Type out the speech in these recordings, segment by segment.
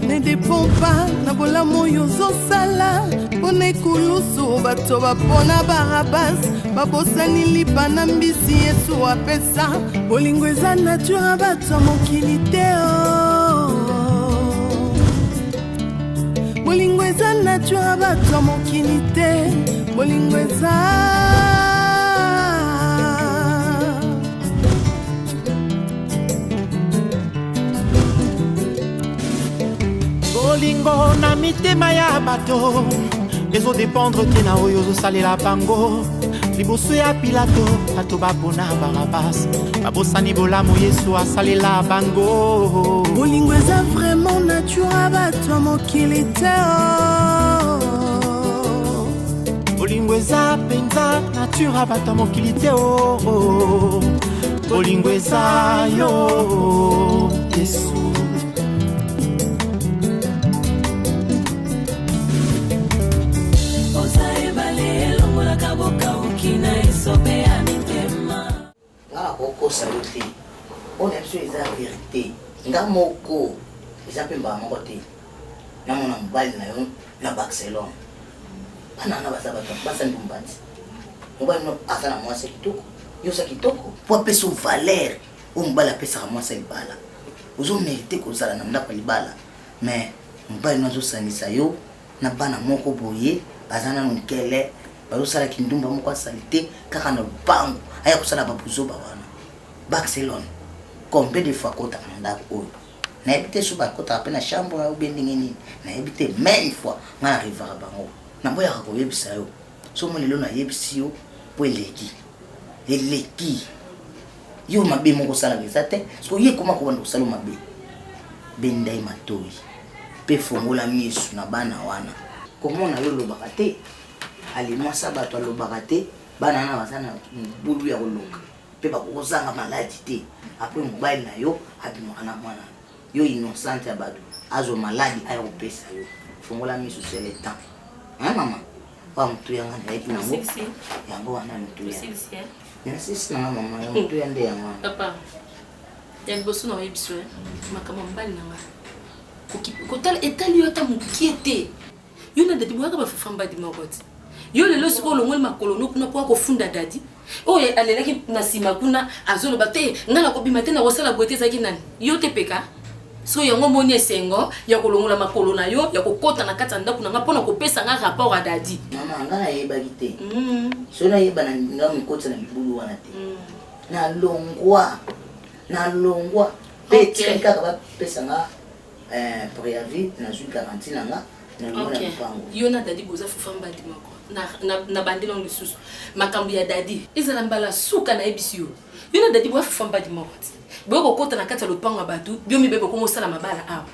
Ne dépend pas na bolamu yozo sala pone kulusu bato bapona barabas babosani lipa na mbisi Yesu apesa bolingo eza nature bato mokili te bolingo eza nature bato mokili te bolingo eza bolingo na mitema ya bato ezo dépendre te na oyo ozosalela bango liboso ya Pilato bato bapona Barabas babosani bolamu Yesu asalela bango bolingo eza vraiment nature bato mokili te bolingo eza penza nature bato mokili te bolingo eza yo Yesu. On a besoin de la vérité. Ngamoko, ils appellent pas mon côté. Na mon embal na Barcelone. Banana basabata, basani bumbati. Mbali no asana moi c'est kitoko. Yo sa kitoko. Pour payer son valeur, on mbala pesa moi c'est bala. Ozo mériter ko sala na ndapa libala. Mais mbali no zo sanisa yo na bana moko boye, bazana nkele, bazo sala kindumba moko salite kaka na bango. Aya ko sala babuzo bawana. Barcelone. Combien de fois qu'on t'a mandé au na habité sur ba kota apena chambre ou bien ndingeni na habité même fois na arrive à bango na boya ko yebisa yo so mo lelo na yebisi yo po eleki yo mabe moko sala bizate so ye koma ko bando sala mabe bendai matoi pe fongola misu na bana wana comment na yo lo bakate ali moi sabato lo bakate bana na basana bulu ya koloka pe ba ko zanga maladi te après mobile na yo abimaka na mwana yo innocent ya bado azo maladi aya kopesa yo fongola misu c'est le temps hein maman wa mtu yanga na yetu nango yango wana mtu ya na sisi na mama ya mtu ya nde yango papa ya boso na yebiso makama mbali na nga kotala etali yo ta mukiete yo na dadi mwaka ba famba di mokoti yo lelo siko longoli makolo no kuna kwa kofunda dadi oye alelaki na sima kuna azolo bate ngala ko bimate na wasala boete zaki nani yo te peka so yango moni esengo ya kolongola makolo na yo ya kokota na kata ndaku na ngapona ko pesa nga rapport a dadi mama ngala yeba gite so na yeba na ngamu kota na bibulu wana te na longwa pe kaka ba pesa nga préavis na ju garantie na nga na longwa na pango yo na dadi boza fufamba di mako na bandelo ngisusu makambu ya dadi ezala mbala suka na ebisio yo na dadi bwa famba di mokoti boko kota na kata lopango batu bio mi bebo ko mosala mabala awa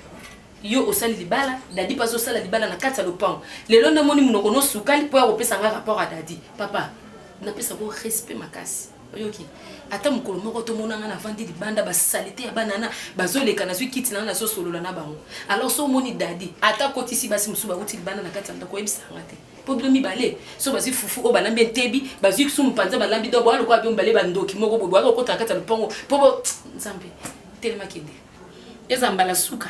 yo osali libala dadi paso sala libala na kata lopango lelo na moni munoko no sukali po ya kopesa nga rapport a dadi papa na pesa ko respect makasi oyoki ata mukolo moko to monanga na vandi libanda ba salite ya banana bazoleka na zwi kiti na so solola na bango alors so moni dadi ata kotisi basi musuba uti libanda na kata ndako ebisanga te problème balé so bazi fufu o balambi tebi bazi sumu panza balambi do bwalo kwa biombalé bandoki moko bo bwalo ko takata lupango pobo nzambe telema kende ezambala suka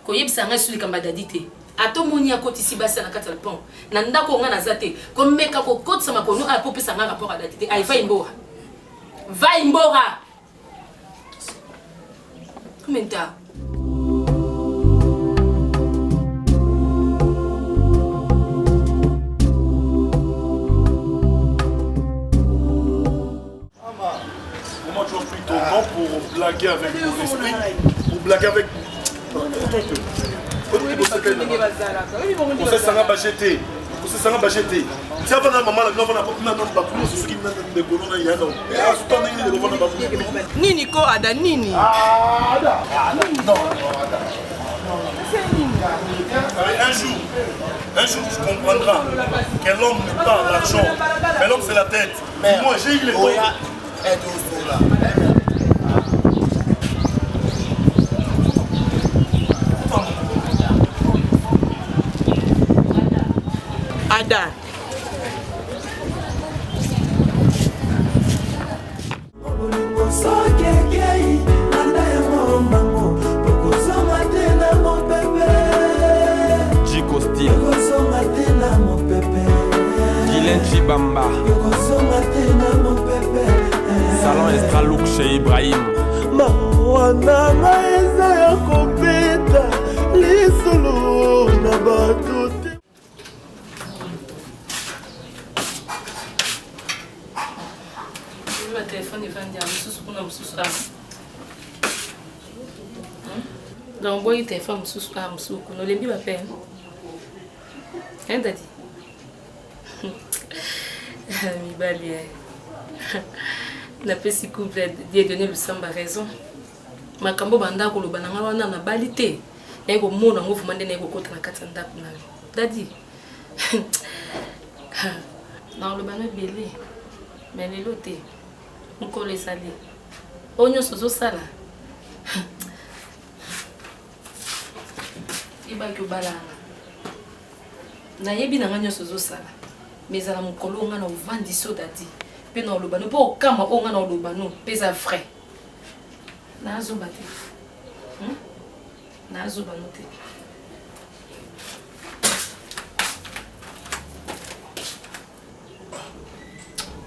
ko yebisa nga suli kamba dadite ato moni akotisi basi na kata lupango na ndako nga na zate ko meka ko kotsa makono a popesa nga rapport a dadite ai va imbora komenta pour blaguer avec mon esprit, pour blaguer avec... Você sanga bajete, você sanga bajete. Se a vana mama la vana na bakulu suki na de corona ya no. Asuta nini de vana bakulu. Nini ko ada nini? Ada. No, ada. C'est nini? un jour tu comprendras que l'homme n'est pas l'argent, mais l'homme c'est la tête. Moi j'ai eu les temps. Ada. Chico Style Dylan Chibamba Salon Estralouk chez Ibrahim mawananga eza ya kobeta lisolo na bato te. Le téléphone est vendu à Moussous pour Moussous. Donc, moi, il téléphone Moussous à Moussous. Nous l'avons dit, ma peine. Hein, Daddy? Mi balie. Na pesi couple Dieu donné le samba raison. Makambo banda ko loba nanga wana na balite. Ya ko mona ngo fumande na ko kota na kati ndaku na. Daddy. Na loba na belé. Mais les lotés. On les salé. Onyo sozo sala. Iba ko bala. Na yebi na nganyo sozo sala. Mais ala mukolo nga na vandi so Daddy. Pe na loba no po kama o nga na loba no pesa vrai. Na zo bate. Na zo banote.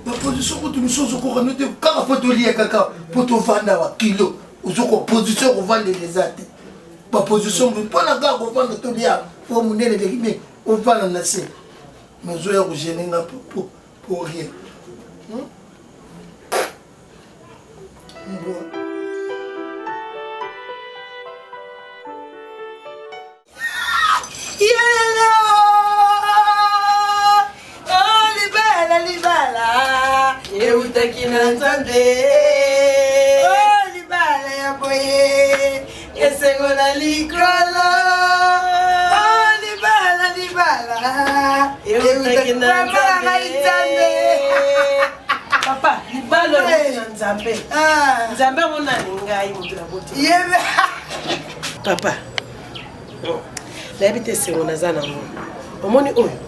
La position que tu nous sommes au courant, nous devons pas te lier caca pour te vendre à kilo. Ou ce qu'on position qu'on vend les athées. Ma position, pas la gare qu'on vend te lier pour mon nez de guillemets, on vend la nation. Mais je vais gêner pour rien. Eutakina Nzambe, oh libala ya boye, esengona likolo, oh libala, eutakina Nzambe. Papa, libala ya Nzambe, Nzambe mona ningai mutula boti. Yebe. Papa, l'habité esengona zana mo. Omoni oyo,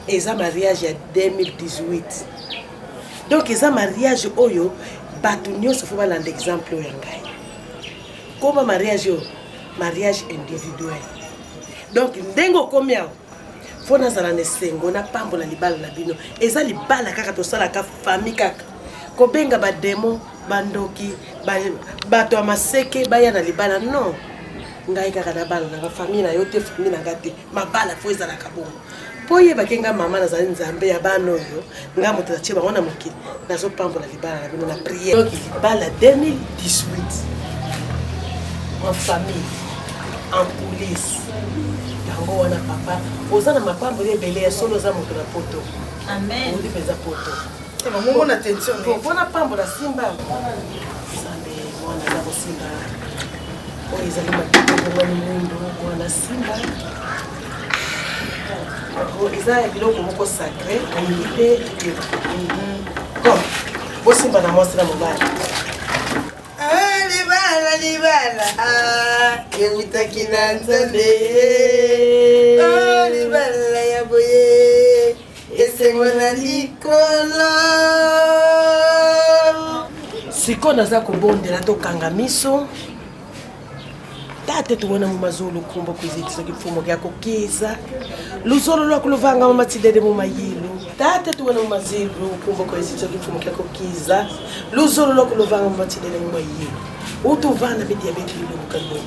eza mariage ya 2018. Donc eza mariage oyo bato nyonso fo balanda exemple oyo ngai. Koma mariage oyo mariage individuel. Donc ndenge okomi awo fo nazala na esengo na pambola libala na bino. Eza libala kaka tosalaka famille kaka. Kobenga bademo bandoki bato ya maseke baya na libala non. Ngai kaka na bala na famille na yo te famille na ngate mabala fo ezalaka bongo. Poye bakenga mama na zali Nzambe ya bano yo nga moto na chiba wana mokili nazo pambola libala na bino na prière. Donc libala 2018 en famille en police yango wana papa ozana mapambo ebele ya solo za moto na poto. Amen. Ndi peza poto. Eba mungu na tension ne. Bona pambola simba. Sambe mwana na simba. Oyo ezali matiko mwana mundu mwana simba. Eza ya biloko moko sacré ayite comme bosimba na mwasi na mobali libala eutakina Nzambe libala ya boye esengona likolo siko naza kobondela tokanga miso tate tuwona mumazulu kumba kwizitiso kifumo kyako kiza luzolo lwako luvanga mamatidede mumayilo tate tuwona mumazilu kumba kwizitiso kifumo kyako kiza luzolo lwako luvanga mamatidede mumayilo utuvana bediabeti lilumukalo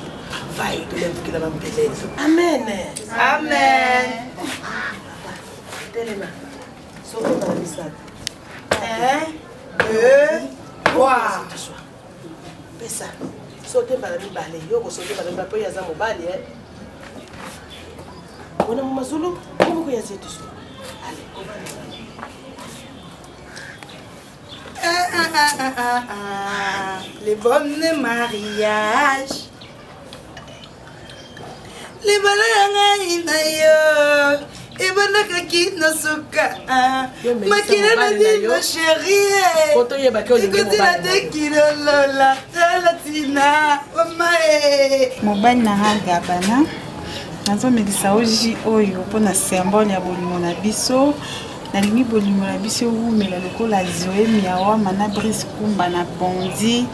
vai tulemvukila mampelezo amen amen telema soko na misaka 1 2 3 pesa sote mbala mibale yoko sote mbala mibale po yaza mobali ona mumazulu kumu ko yazetu so ale les bonnes mariages libala ya ngai na yo ebandakaki na suka makila na dino sheriekotila te kilolola talatina mamae mobali na nga gabana nazomekisa oji oyo mpona symbole ya bolingo na biso nalingi bolingo na biso ewumela lokola zoe miawama na brise kumba na bondi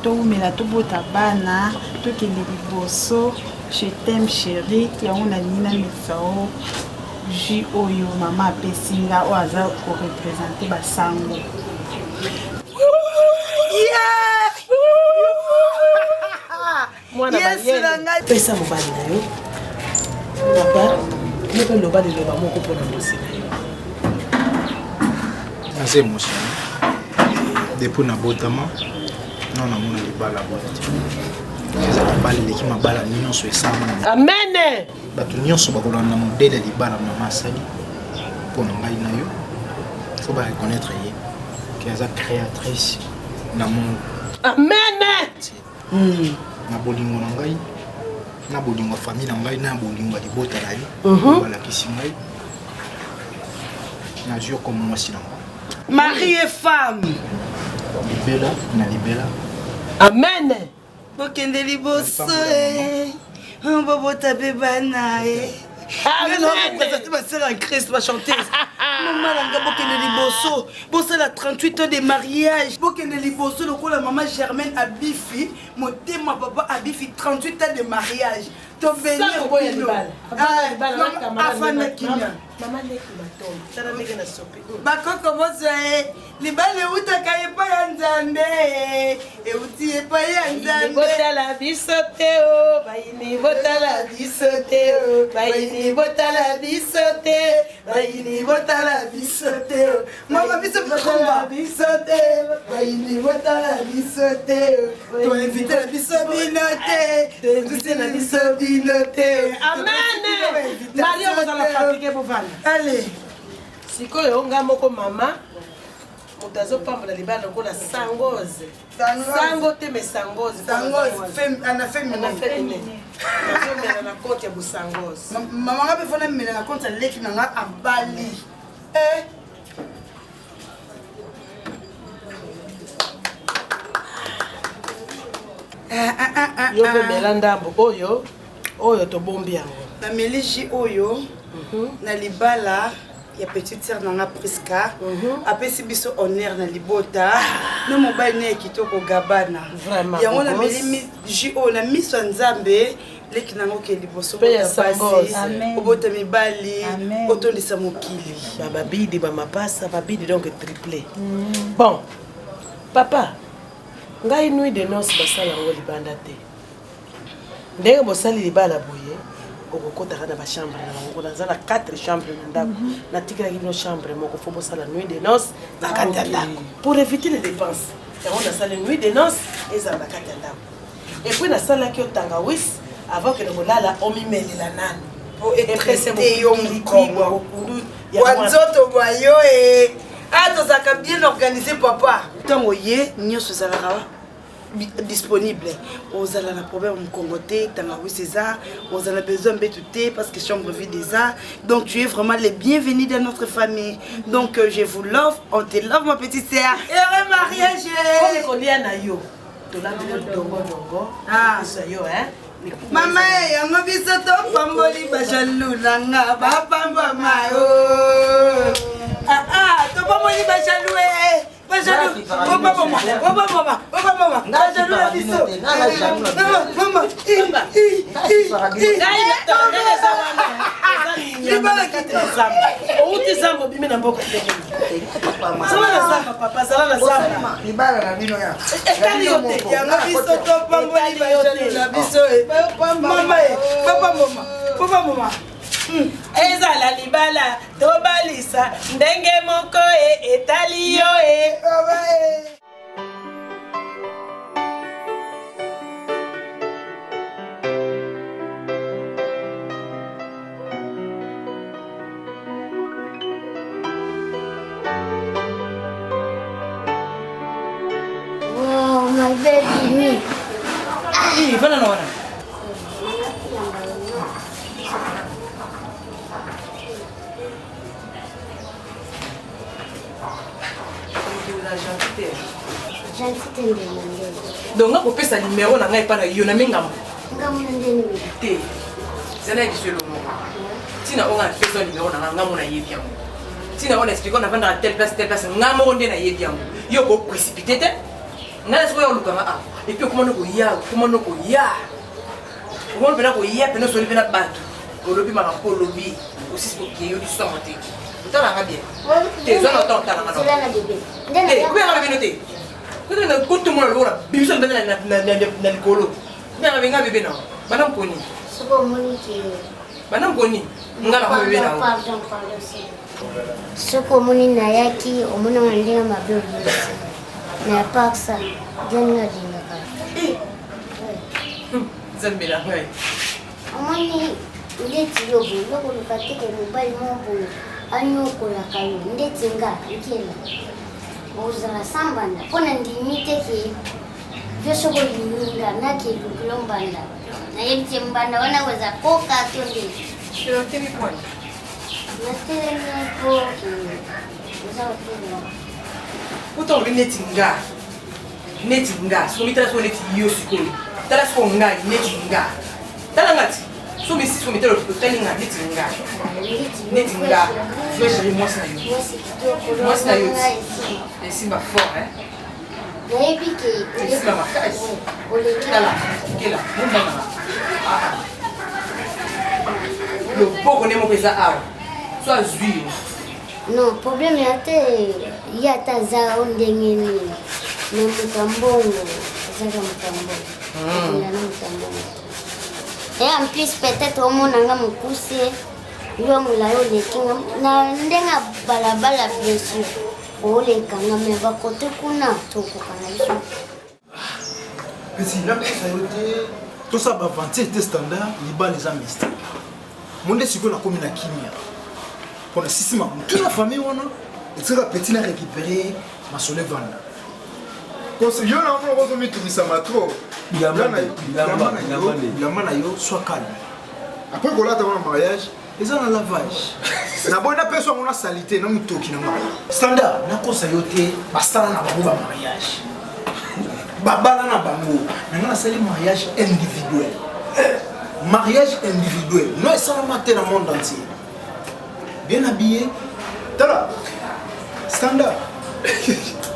towumela tobota bana tokende liboso je t'aime chéri yango nalingi namekisa o ju oyo mama apesi nga oyo aza korepresente basango pesa mobali na yo papa mpe loba liloba moko mpona mosi na yo naza émotion depuis nabotama no namona libala bote eza libala eleki mabala nyonso esama amene bato nyonso bakolanda modele ya libala mama asali mpona ngai na yo fo bareconnaître ye ke aza créatrice na monde amene na bolingo na ngai na bolingo ya famille na ngai na bolingo ya libota na ye balakisi ngai nazwi comme mwasi na ngai mari et femme libela na libela amen bokende liboso bobota mpe bana basere en Christ bachanteuse mama nanga bokende liboso bosala 38 ans de mariage bokende liboso lokola mama Germaine abifi motema papa abifi 38 ans de mariage bakoko bozwa ye libala eutaka epai ya nzambe euti epai ya nzambebotala biso te o bayini botala biso te o bayini botala biso te bayini botala biso te o mama biso botala biso te bayini botala biso te o toinvite na biso bino te toinvite na biso bino te amen mario kozala fatike bovanda ale sikoyo nga moko mama moto azopambola libala lokola sangoze sango te me sangoze nazomela na konte ya bosangoze mama nga mpe fona mela na konte ya leki na nga abali yo mpe mela ndambo oyo tobombi yango nameli ji oyo na libala ya petite sœur nanga Priska apesi biso honneur na libota no mobali ne kitoko gabana yango nameli ji oyo na miso ya nzambe leki nango ke liboso botapasi obota mibali otondisa mokili bababidi bamapasa babidi donc triplé bon papa ngai nuit de noce basala yango libanda te ndenge bosali libala boye okokotaka na bachambre na bango naza na 4 chambre na ndako natikelaki bino chambre moko fo bosala nuit de noce na kati ya ndako pour éviter les dépenses yango nasali nuit de noce ezala na kati ya ndako epuis nasalaki otanga wis avant kende kolala omimelela nani po etrese yo mokongo wanzoto bwa yo tozalaka bien organisé papa ntango ye nyonso ezalaka disponible ozala na problème mokongo te tanga wis eza ozala besoin mbetu te parce que chambre vide eza donc tu es vraiment les bienvenus dans notre famille donc je vous love on te love ma petite sœur heureux mariage kolia na yo tolambela dongo biso yo mama yango biso topamboli bajalou nanga bapambama yo topamboli bajalou ezala libala tobalisa ndenge moko etali yo Wow, my baby. Ih, fana na wana. Gentil ndenge. Donc nga kopesa numéro na ngai pa na yo na mingambo. Ngambo ndenge. Te. Zana biso lo mo. Tina onga pesa numéro na ngambo na yebi yango. Tina on explique on a vendre à telle place ngambo ndé na yebi yango. Yo ko précipiter te. Nga so yo lukanga a. Et puis comment no ko ya. Comment no ko ya. Comment pena ko ya pena so libena bato. Ko lobi ma ko lobi. Aussi ko ki yo di so monter. Tout la bien. Te zo no ton ta na no. Eh, ko ya bébé noté. Ko na ko tout monde lora. Biso ndana na likolo. Nga bébé nga bébé no. Bana mponi. Soko moni ki. Bana mponi. Nga na bébé na. Pardon. Soko moni na yaki omona ndinga mabe. Na paksa. Jana dinga ka. Zambela, ouais. Omoni ndeti yo bo loko lukateke mobali mo anyokola kayo ndeti nga ikela ozala sambanda pona ndimite ke byosoko lininga nake lukulombanda na yemte mbanda wana weza koka tonde Pero te mi point. na tele ko ozala tele Autant que neti nga so mitala so neti yo sikolo tala so nga neti nga tala ngati so mi si so mitala so tali nga neti nga so chérie moi c'est na yo et si ma fort hein na epike c'est ma makasi tala kela munda na le poko ne mo pesa awa so azui non problème yate yata za ondenge ni na mutambongo zaka mutambongo na mutambongo et en plus peut-être au monde nga mukuse yo mulayo lekinga na ndenga balabala bien sûr ole kanga me ba kote kuna toko kana iso Petit, là, ça a été tout ça va vanter des standards, les les amnesties. Mon c'est qu'on a commis la kimia. Pour le système, toute la famille, on a, et c'est la petite a récupéré ma soleil vanda. Conseiller, on a remis tout ça, ma trop. Il a yo, soit calme. Après, qu'on a dans un mariage, ils ont un lavage. Na bonne personne, on a salité, non, tout qui n'a pas. Standard, n'a conseillé, basta, n'a pas mariage. Babala na bango, maintenant c'est le mariage individuel. Mariage individuel. Nous sommes matin dans le monde entier. Bien habillé. Tala. Standard.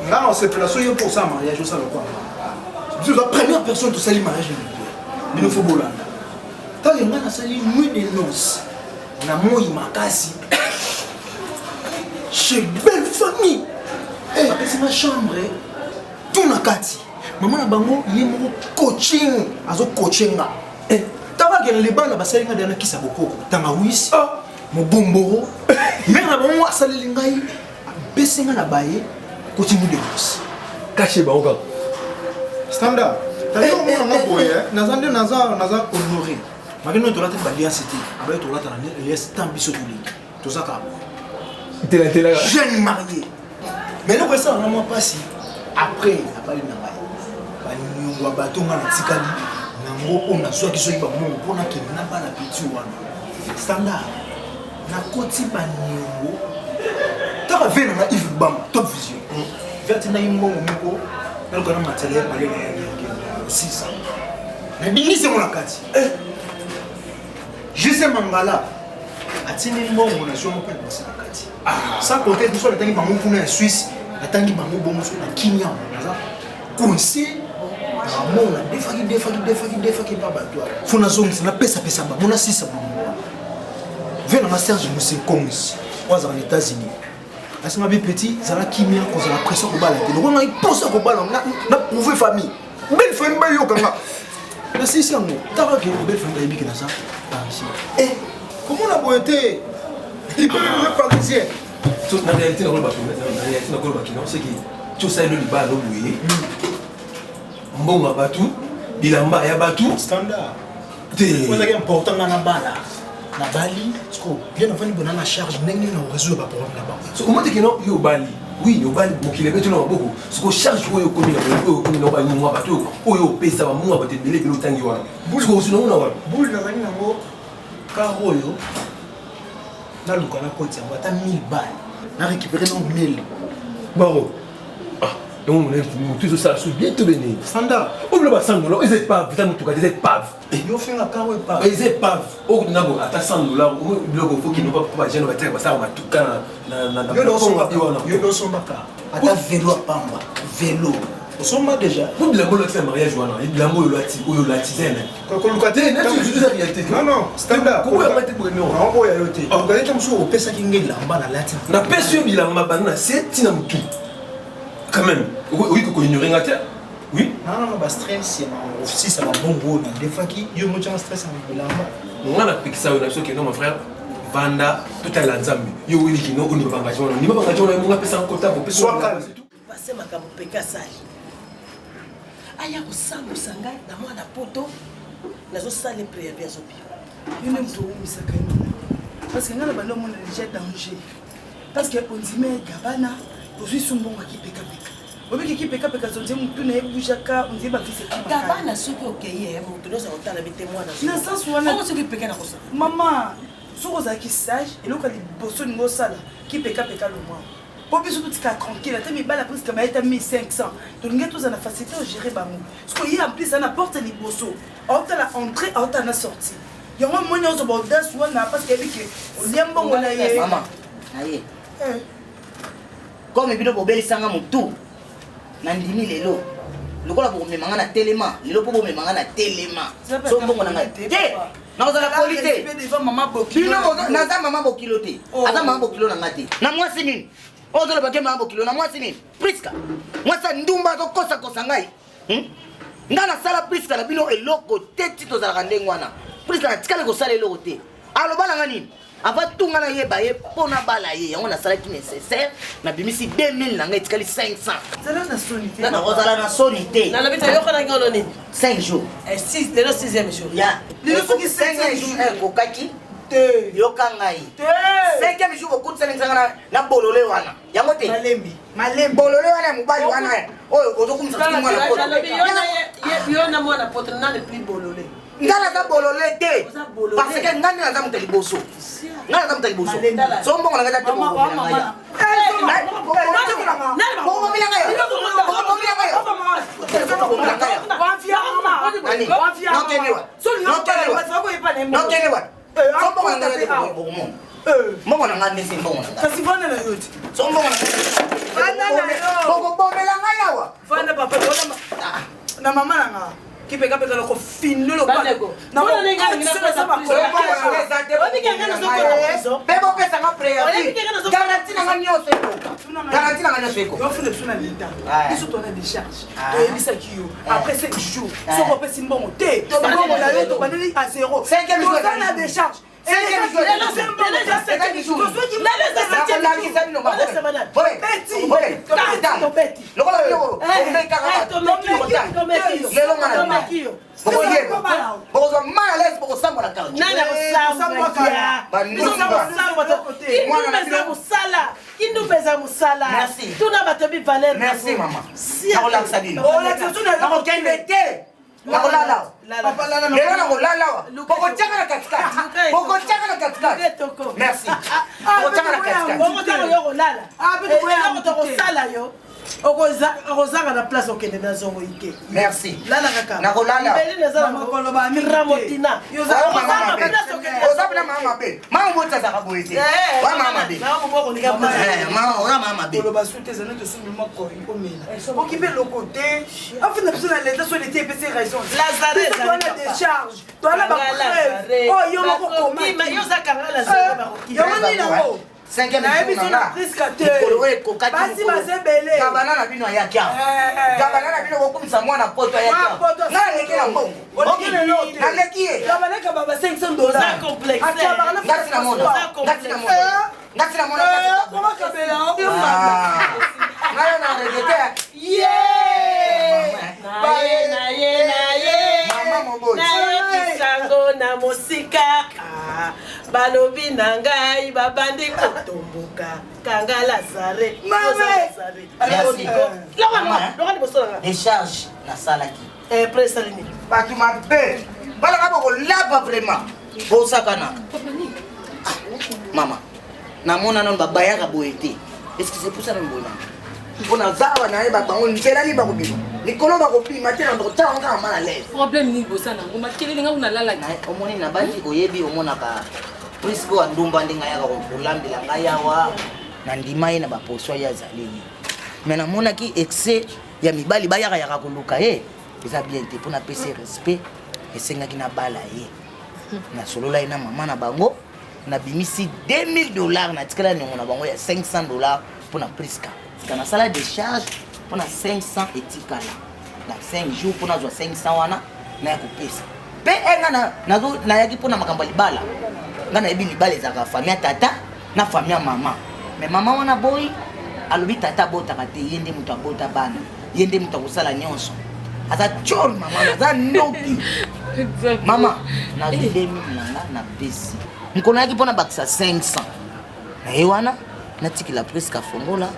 Là on se place pour ça mariage au salon quoi. C'est la première personne qui sait le mariage individuel. Il nous faut bolanda. Tala on a sali nuit de noces. Na moi makasi. Chez belle famille. C'est ma chambre. Tout na kati. Maman na bango yemo coaching azo coachinga taba ke le bana basalinga dana kisa bokoko tanga wisi mo bomboro mais na bango asali ngai besinga na baye coaching de boss caché ba oka standard tayo mo na boye nazande naza honoré mageno to lata balia cité abaye to lata na les tambiso tuli to saka tela jeune marié mais le ça on m'a passé après apali na baye wa batonga na tikali nango on a soki soki ba mo pona ke na bala petit wana standard na koti ba nyongo ta vena na Yves Bam top vision verti na yimbo moko na ko na matériel ba le na 600 na bingise mo na kati je sais mangala atini mbongo na somo pe na kati ça côté tout ça la tangi ba mo kuna en Suisse la tangi ba mo bongo so na Kenya na za conseil Mona defaki baba toi. Fona zongi na pesa ba. Mona sisa ba. Vena na Serge Moussé Kongs. Oza aux États-Unis. Asima bi petit, ça la kimia cause la pression ko bala te. Donc on a posa ko bala na prouver famille. Belle famille ba yo kanga. Na sisa ngo. Taba ke belle famille bi kina ça. Comment la beauté? Il peut le parisien. Tout na réalité na ko ba kina, c'est qui tout ça le ba lo boué. Mbonga batu bilamba ya batu standard c'est ça qui est important na bala na bali parce que bien avant ni bonana charge ndenge na résoudre ba problème là-bas so comment te kino yo bali oui yo bali mokile betu na boko so ko charge oyo komi na oyo komi na ba ni mwa batu oyo pesa ba mwa batu bele bele tangi wana so sino na wana boule na bani nango karo yo na luka na koti yango ata 1000 balles na récupérer non 1000 baro on est tous ça sous bientôt béni standard on ne va $100 ils est pas putain tout des épaves yo fait la carreau pas les épaves au nabo à $100 au bloc faut qu'il ne pas gêner va faire ça on va tout quand na yo no sombaka ata vélo pamba vélo osomba déjà vous la bolo fait mariage wana il la mo yo la tizaine ko lukate na tu la réalité non standard ko ya mate pour nous on boya yote on gade comme ça opesa kingi lamba na lati na pesi bilamba bana c'est tina mutu quand même oui ko ignorer ngata oui non ba stress si ça va bon na des fois qui yo mo stress en bilamba on a piqué ça on a ce que non mon frère vanda tout à l'ensemble yo oui qui non on ne va pas engager on ne va pas engager on a pesa en comptable on peut soit calme passer makambo peka sali aya kosambusa ngai na mwana poto nazosala préavis azobima yo ne moto omisaka ye parce que ngai na bando omona déjà danger parce que ondime gabana ozwi sumbongo akipekapeka obiki kipekapeka zonzie motu na ye bujaka ondie bavise gabana soki okeye moto nyonso akotala bite mwana na sens wana soki peke na kosala mama soki ozalaki sage eloko ya liboso ningo osala kipekapeka lomwa po biso totika tranquille ata mibala presque mayeta 1500 tolingi tozala na facilité ogérer bango soki oye en plus ana porte liboso aotala entrée aotala na sortie yango moni ozoba audace wana parce que yebike olia mbongo na ye mama na ye comme bino bobelisanga motu na ndimi lelo lokola bokomemanga na telema lelo mpo bomemanga na telema so mbongo na ngai te nakozala poli te bino naza mama bokilo te aza mama bokilo na nga te na mwasi nini ozolobake mama bokilo na mwasi nini priska mwasi ya ndumba azokosakosa ngai ngai nasala priska na bino eloko te ti tozalaka ndenge wana priska natikali kosala eloko te alobalanga nini ava tunga na yeba ye mpo na bala ye yango nasalaki nécessaire nabimisi 2000 na ngai etikali 500 nakozala na soni te nalobita yokanaki ono nini 5 jours lelo 6e jour lelo soki 5 jours ekokaki yoka ngai 5e jour okutisaniisanga na bolole wana yango te bolole wana ya mobali wana oyo ozokumisa yo na mwana poto nane plus bolole nga naza bolole te parce que nga nde naza moto ya liboso nga naza moto ya liboso so mbongo na ngai ta te mbongo na ngai ndesi mbongo na kasi vana na yo te so mbongo bokobomela ngai awa vana papa na mama na nga kipekapeka loko finlo lokapepopesanga préavis nanga nyonso garanti nanga nyonso ekofune biso na leta biso tona décharge toyebisaki yo après 5 jours soko opesi mbongo te mbongo na yo tobandeli à 0 toza na décharge kindupeza musala tuna bato bivaler merci mama nakolakisa bino nakokende te nakolala lelo nakolala bokotyaka na katikati bokotyaka na katikati merci bokotyaka na katikati tokosala yo okozanga na place okende na zongo ike merci lala kaka nakolala ramotina oza pena mama mabe mama moti azaka boye te wa mama mabe oza mama mabe oloba su te ezali tosombi moko omela okipe loko te afina biso na leta so leta epesi raison toana décharge toana bapreuve oyo moko komayango nini yango nayebiso na priska te basi bazebele gabana na bino ayaki awa gabana na bino bokumisa mwana poto ayaki awa nga naleki na mbongo naleki ye gabanaka baba $500 ngati na mona omakabela ngayo na regete nayekisango na mosika balobi na ngai babandi kotomboka kanga lazare décharge nasalaki presalini bato mabe balaka bokolapa vraiment bosakana mama namona nano babayaka boye te est ce que c'est pour ça nano boye nano mpona zawa nayeba bango nzela ni bakobima likolo bakobima te na ndokota wanga amala lese problème ni bosana ngo makelele nga unalala omoni na bandi oyebi omonaka priske wa ndumba nde ngai yaka kolambela ngai awa na ndima ye na baposo ye azali ye me namonaki excès ya mibali bayaka koluka ye eza bien te mpona apesa respect esengaki nabala ye nasolola ye na mama na bango nabimisi $2000 natikala niongo na bango ya $500 mpona priska sika nasala décharge mpona 500 etikala na 5 jours mpona azwa 500 wana naya kopesa mpe enga nayaki mpona makambo ya libala nga nayebi libala ezalaka fami ya tata na fami ya mama me mama wana boyi alobi tata abotaka te ye nde moto abota bana ye nde moto akosala nyonso aza tshol mama aza noki mama nazwi 2000 nanga na pesi nkolo yaki mpona bakisa 500 na ye wana natikila presque afongola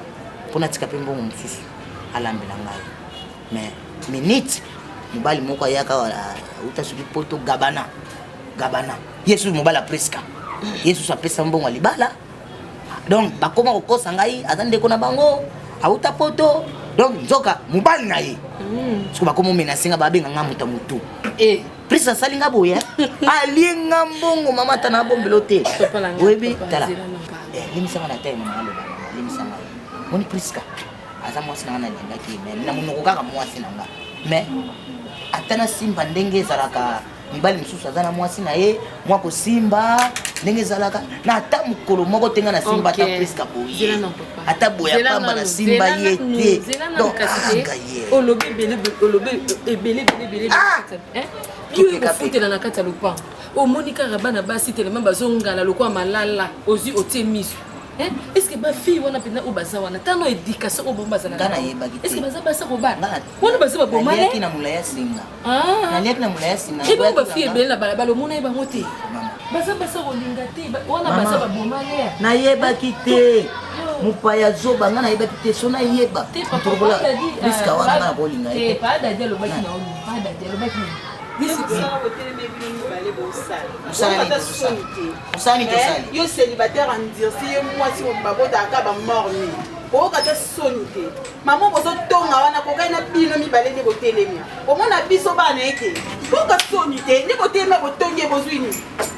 mpo natika mpe mbongo mosusu alambela ngai mais minute mobali moko ayaka uta soki poto gabana yesu mobali apreska yesu apesa mbongo ya libala donc bakoma kokosa ngai aza ndeko na bango auta poto donc nzoka mobali na ye soki bakoma omenase nga babenga nga moto motu prise asali nga boye alie nga mbongo mama ata na bombelo te oyebi tala limisanga na tai mama aloba limisanga moni priska aza mwasi nanga nalingaki me na monoko kaka mwasi nanga me ata na simba ndenge ezalaka mibali mosusu aza na mwasi na ye mwa kosimba ndenge ezalaka na ata mokolo moko te nga na simba ata priska boye ata boya pamba na simba ye te donc anga ye olobi ebele yo ekofutela na kati ya lopango omoni kaka bana basi telema bazongala lokwa malala ozwi otie miso est-ce que bafille wana mpenza oyo baza wana tano éducation oyo bango bazalaka est-ce que baza basa kobana wana baza babomale na molaya singa ebongo bafille ebele na balabala omona ye bango te baza basa kolinga te wana baza babomale nayebaki te mopaya zoba nga nayebaki te so nayeba riska wana nga na kolinga ye paadadi alobaki na olo paadadi alobaki na yo célibataire endurci ye mwasi babotaka bamorni okata soni te mama bozotonga wana kokai na bino mibale nde botelemia omona biso bana ete boka soni te nde botelema botongi ye bozwini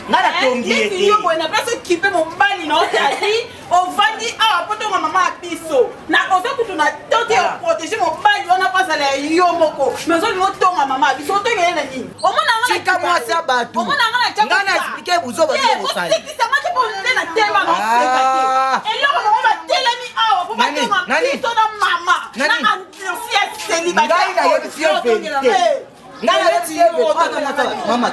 nga natongi ye te boye na place okipe mobali na otali ovandi awa potonga mama ya biso na oza kutu na tote oprotege mobali wana pasala ya yo moko mais ozolinga otonga mama ya biso otonga ye na nini omona tika mwasi ya bato nga na explike buzo baotikisanga te po nde na tema noseka te eloko bango batelemi awa po batonga biso na mama na endurci ya célibataire ngai nayebisi yo verité ngai nayebisi yo mama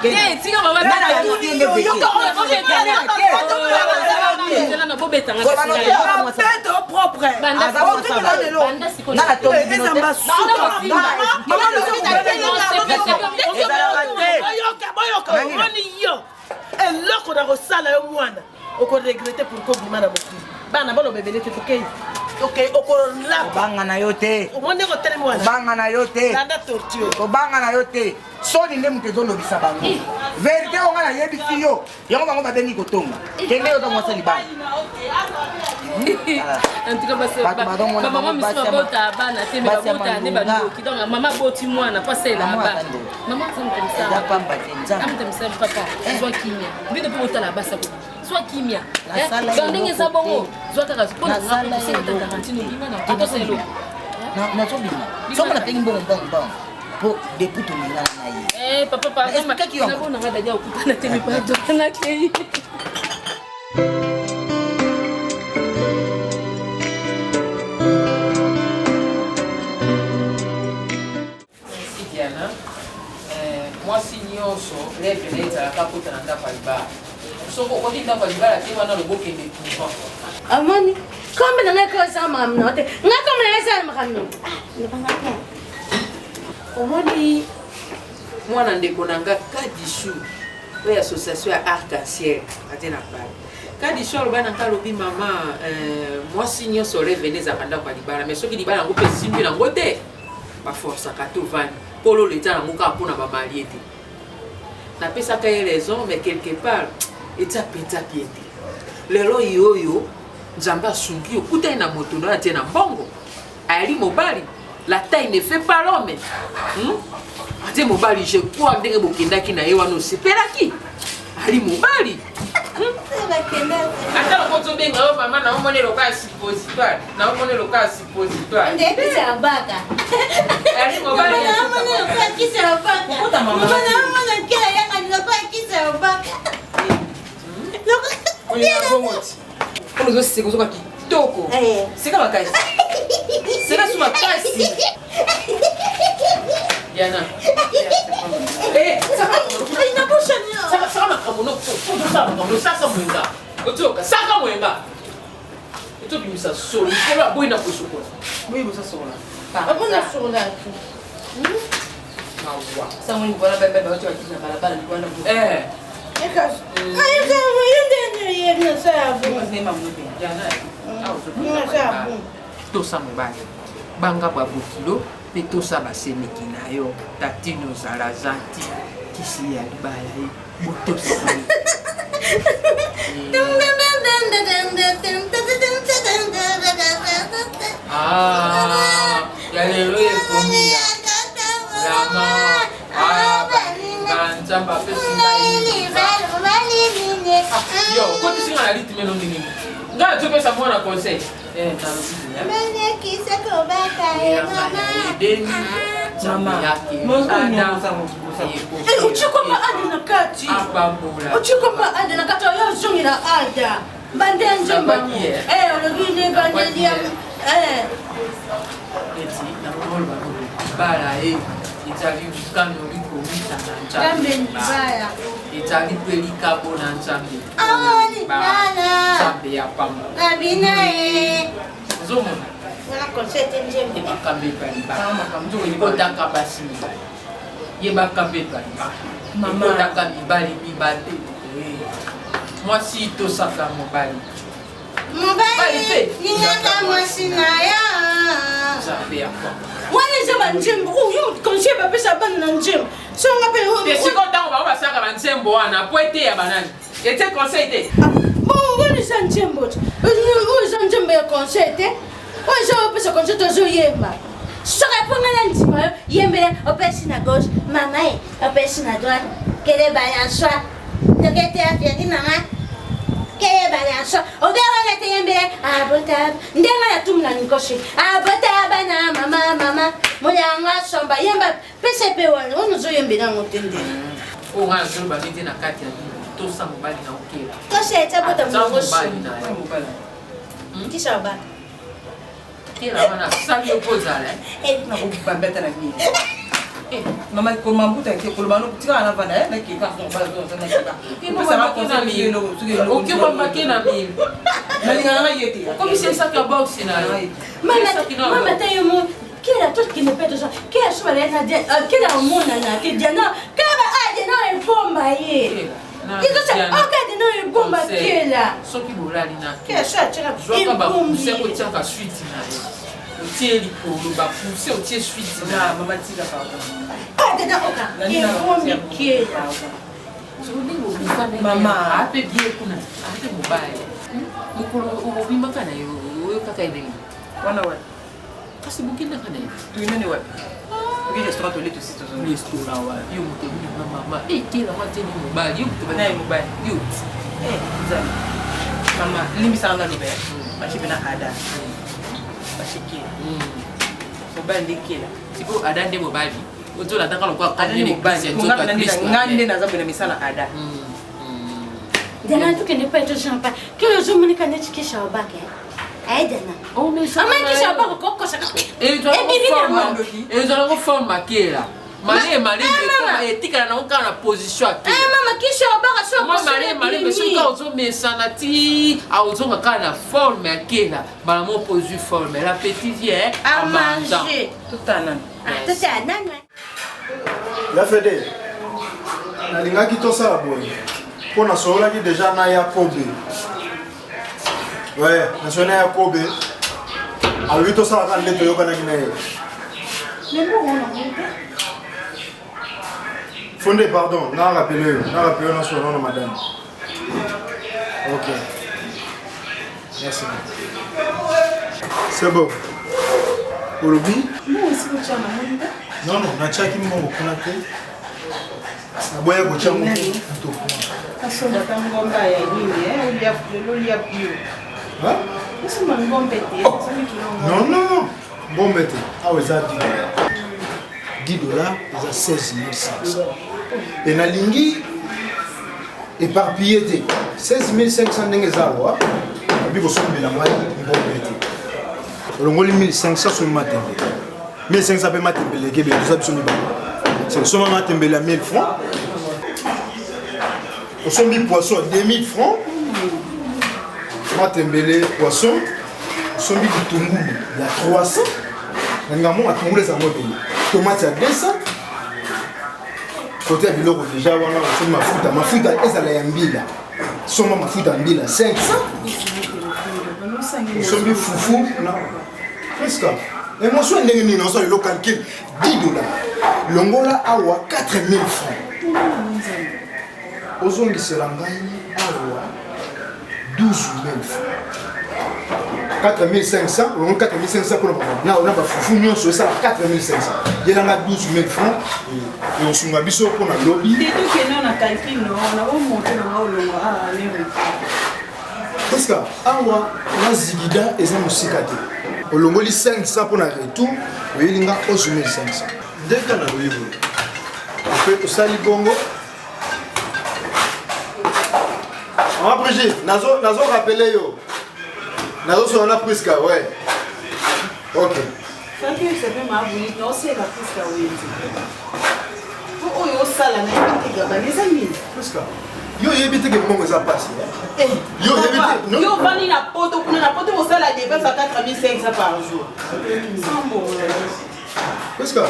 eloko na kosala yo mwana okoregrete pourkoi obima na mokili bana bana obebele te tokei obanga na yo te omoni kotelemi wana obanga na yo te landa torture obanga na yo te soni nde moto ezolobisa bango verité onga nayebisi yo yango bango babengi kotonga kende yo tomwasa libala bamama misi babota bana te me babota nde bandoki donc mama boti mwana pasela ba mama tamisa papa zwa kimia mbino mpo botala basa ko zwa kimia ndenge eza bongo zwa kaka mpona ngaosengata tarantine obima na atoselo nazobima somo napengi mbongo po depuis tomingana na ye papa nanga dadi akutana te mipadokanakei mwasi nyonso levele ezalaka kota na ndako ya libala soko okoti ndako ya libala te wana lobokende couvent amoni kombe na ngai koza makamno te ngai kombe na ngai sala makamno omoni mwana ndeko na nga kadishu oyo association ya arc-en-ciel ate na pale kadishu aloba na nga alobi mama mwasi nyonso levele ezalaka ndako ya libala mais soki libala yango mpe simbi nango te baforsaka te ovandi polo leta nango kaka mpona bamalie te napesaka ye raison mais quelque part eza mpenza bien te lelo oyo nzambe asungi okutani na moto no atie na mbongo Ali mobali. La taille ne fait pas l'homme. Ate mobali, je crois que vous avez na yewa no sepelaki. Ali mobali. Attends, quand tu viens, maman, na omone local suppositoire. Na omone local suppositoire. Ndeki sa baka. Ali mobali. Na omone local kisa baka. Kuta mama. Na omone kila yanga ni local kisa baka. Oya bomoti. Ono zo siko zoka kitoko. Sika makasi. Sika suma kasi. Yana. Ina bosha ni. Saka makamono. Saka mwenga. Otoka saka mwenga. Ito bimisa solo. Kola boina kusukola. Boina busa sola. Abona sola. Mawa. Sasa mwenye bwana baba watu wakina barabara ni bwana. Ekas. Ayuka yende ni yeye sabu. Nema mwe. Yana. Au tosa mobali. Banga bwa bokilo. Pe tosa basemeki na yo tatino zala zanti kisi ya libala ye botosa ya lelo ekomi ya lama banzamba pesinga yo kotisinga na litime no nini nga topesa mwana conseil uchikoma adi na kati uchikoma adi na kati oyo zungira ada bande njomba ologine bande dia eti na molba bala itali kano liko mita na njambe baya itali pelika bona njambe njambe ya pamba zomo na konsete njembe bakambe paliba kotaka basi yebakambe paliba mama kotaka mibali mibate mwasi tosaka mobali mobali ningaka mwasi na ya njambe ya pamba wana zaba njembe uyu konse bapesa bana na njembe so ngape siko ntango bango basaka banzembo wana po ete ya banani ete conseil te wana za njembe oyo za njembe ya conseil te oyo za opesa conseil tozoyemba soki apongana ndima yembele opesi na gauche mama ye opesi na droite keleba ya soi tokete afiaki nanga keleba ya soi obewana te yembele abota ndenga ya tumuna nikoshi abota bana mama moyanga somba yemba pese pe wana ono zoyembela ngo tende o nga zoba mete na kati ya tosa mobali na okela tosa etabota mongosi kisha ba kila wana sali opozala na kubambeta na mimi mama ko mambuta ke ko manu tika na vana na ke ka so ba so na ke ba pesa ma ko na mi o ke ba makena mi na linga na yeti comme c'est ça que box na mama tayo mo kila tout qui me pète ça kila so la na kila mona na ke diana kaba aje na pomba ye iko sa okade no bomba kila soki bolali na kila so atira joka ba pousse ko tiaka suite na otie likolo bapousse otie suite na mama tika papa ade na oka bombi kila mama ape bien kuna ape mobile mukolo obimaka na yo oyo kaka ene wana wa kasi bukina kana yo tuinene wa ukija restaurant toleto sito zo restaurant wa yo mutebuli na mama kila mate ni mobile yo mutebuli na mobile yo zali mama limbisa nga lobe bachibe na ada bashiki mobile ndikela siko ada nde mobile otola taka lokwa kanene basi ngande na zabu na misala ada dana tukende pa eto champa kilo zo monika neti kisha obake aidana oh mais ça ama kisha obake kokko saka et doit ko forme kela male etika na okana position akela mama kisha obake so ko male so ka ozo mesana ti a ozo makana forme akela bala mo position forme la petite vient à manger tout anan ya fede nalingaki tosala boye mpo nasololaki deja na yakobe naso na yakobe alobi tosalaka nde toyokanaki na ye fonde pardon na rappele yo na solo na madame ok merci c'est bon Olobi? Moi aussi, je suis Non, non, on a tchaki mon konate. Aboya ko tchamo to. Kaso bata ngomba ya nini ulia lelo lia bio. Hein? Kaso ngombe te, ça me kilongo. Non, non. Ngombe te. Ah ouais, ça $10, ça 16 500. Et na lingi éparpillé 16 500 ndenge zawa. Abi ko sombela mai ngombe te. Olongoli 1500 sur matembe. 1500 pe matembe leke be tout ça biso mi ba. C'est seulement matembe la 1000 francs. On s'est mis poisson à 2000 francs. Matembele poisson. On s'est mis du tongoulou. Il y a 300. On a mis tongoulou ça m'a payé. Tomate à 200. Côté à Biloko déjà, on a mis ma fouta. Et ça l'a yambila. Soma ma fouta mbila 500. On s'est mis foufou. Presque. Et moi, je suis venu dans le calcul $10. L'ongola a 4000 francs. Ozongi Selangai awa 12 000 francs. 4500, on 4500 pour le moment. Là, on a pas fou nyonso ça 4500. Il y a 12 000 francs et on s'en biso pour la lobby. C'est tout que non na calcul non, on a monté na olongo ah les. Parce que awa na zigida eza musikate. Olongoli 500 pour la retour, et il y a 11 500. Dès qu'on a vu après sali bongo. Après, nazo rappelé yo. Nazo sur la presque, ouais. Ok. Quand tu sais même à vous, non c'est la presque oui. Oh yo sala na ibiti gaba les amis. Presque. Yo yebite que bongo ça passe. Yo yebite. Yo vani na poto au sala dépense à 4500 par jour. Sans bon. Presque.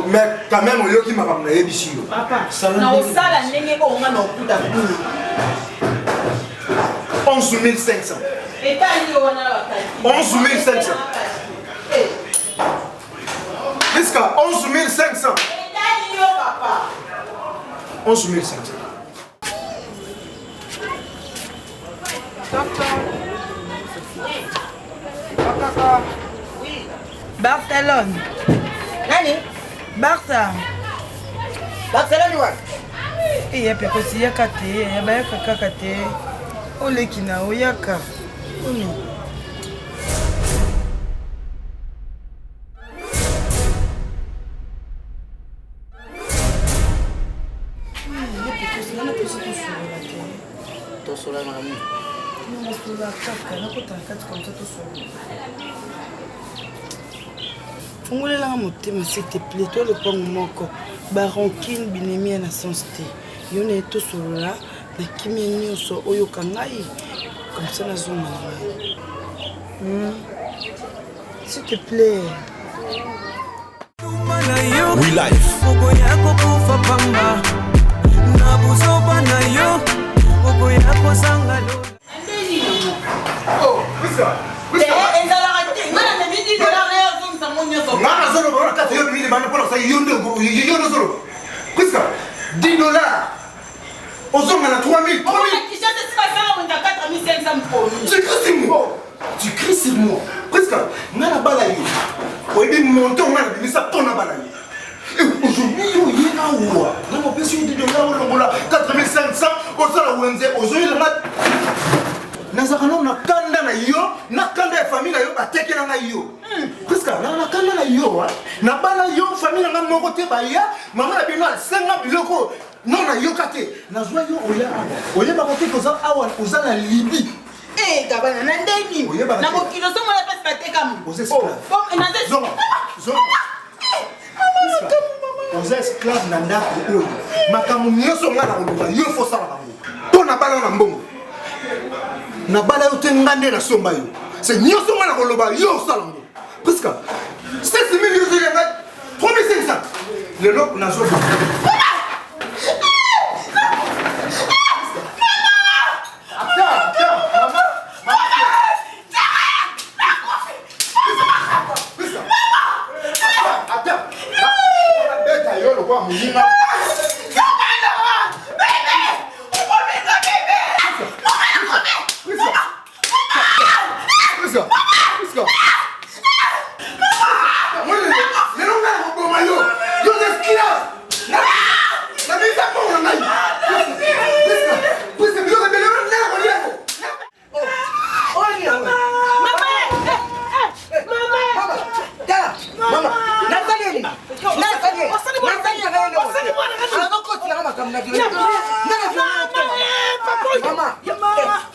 Mais quand même, on y a qui m'a ramené ici. Papa, non, ça la n'est pas au moins au bout d'un bout. 11 500. Et t'as dit on a 11 500. Jusqu'à 11 500. Et t'as dit papa. 11 500. Barcelone. Nani? Barça. Barcelone wapi? Iya peko siyaka te, yabayaka kaka te. Oleki na oyaka. Oni. Tosola na mimi. Non, tosola kaka, nakota kati comme ça tosola. Fungolelanga motema s'il te plaît, toi le pango moko baronkine binemia na sens te yo na tosolola na kimia nyonso oyoka ngai comme ça nazonga na ngai s'il te plaît. We life. Oh, Prisca. Prisca, $10. Aux hommes, on a 3000. Tu cries sur moi. Prisca, on a la balaye. On a monté, on a mis ça pour la balaye. Aujourd'hui, il y a un roi. On a payé $10, on a 4500. On a aujourd'hui, on a nazakana na kanda na yo na kanda ya famille na yo bateke na yo presque na kanda na yo na bana yo famille na moko te ba ya mama na bino senga biloko non na yo kate na zwa yo oya ba kote ko za awa uzana libi Gabana na ndeni na mokilo somo na pesa bateka mu aux esclaves zoma aux esclaves na ndako oyo makamu nyoso ngana koluka yo fo sala bango to na bana na mbongo na bala yo te ngande na somba yo c'est nyoso ngana koloba yo salango presque 7 millions de yanga 3500 le lot na zo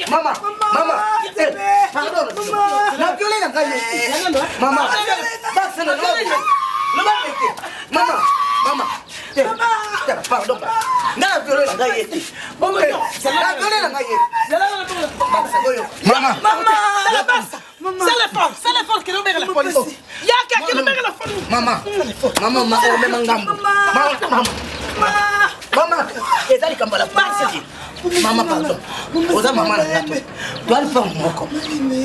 Maman, pardon. La violée n'a pas maman, maman, pardon. La violée n'a pas été. La violée n'a pas été. Maman, c'est l'effort que nous mettons la police. Il y a quelqu'un qui nous met la police. Maman, ezali kamba la police. Maman, pardon. Oza maman na ngato. Toi le pas moko.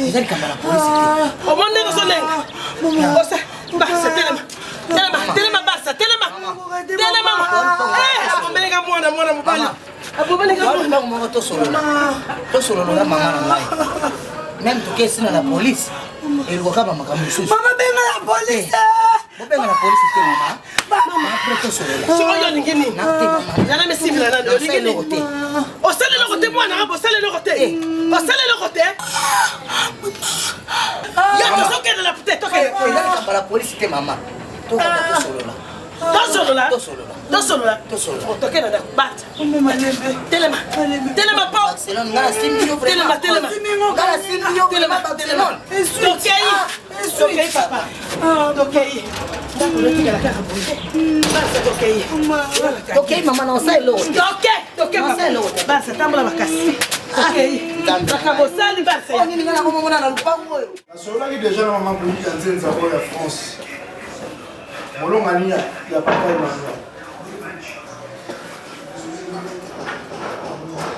Ezali kamba la police. O monde ko sonenga. Osa, basa telema. Abomelenga mwana mobali. Abomelenga mwana moko to solo la maman na ngai. Même to kesi na la police. El ko kaba makambo susu. Maman benga la police. Benga la police te maman. Maman preto solo la. So yo ningini. Yana mesimila na ndo ningini. O sale le côté mwana ngabo sale le côté. O sale le côté. Ya to sokela la peut-être. Ok, kaba la police te maman. To kaba solo la. Don't solo la. Otokena na kubata. Telema pa. Barcelona ngala simio vraiment. Telema. Ngala simio telema Barcelona. Tokei papa. Tokei. Tokei mama na osalo. Tokei osalo. Basa tambula makasi. Tokei. Takabosali basa. Oni ngala ko mona na lupango oyo. Solo ki déjà na maman pour dire nzenza ko ya France. Molongania ya papa Emmanuel.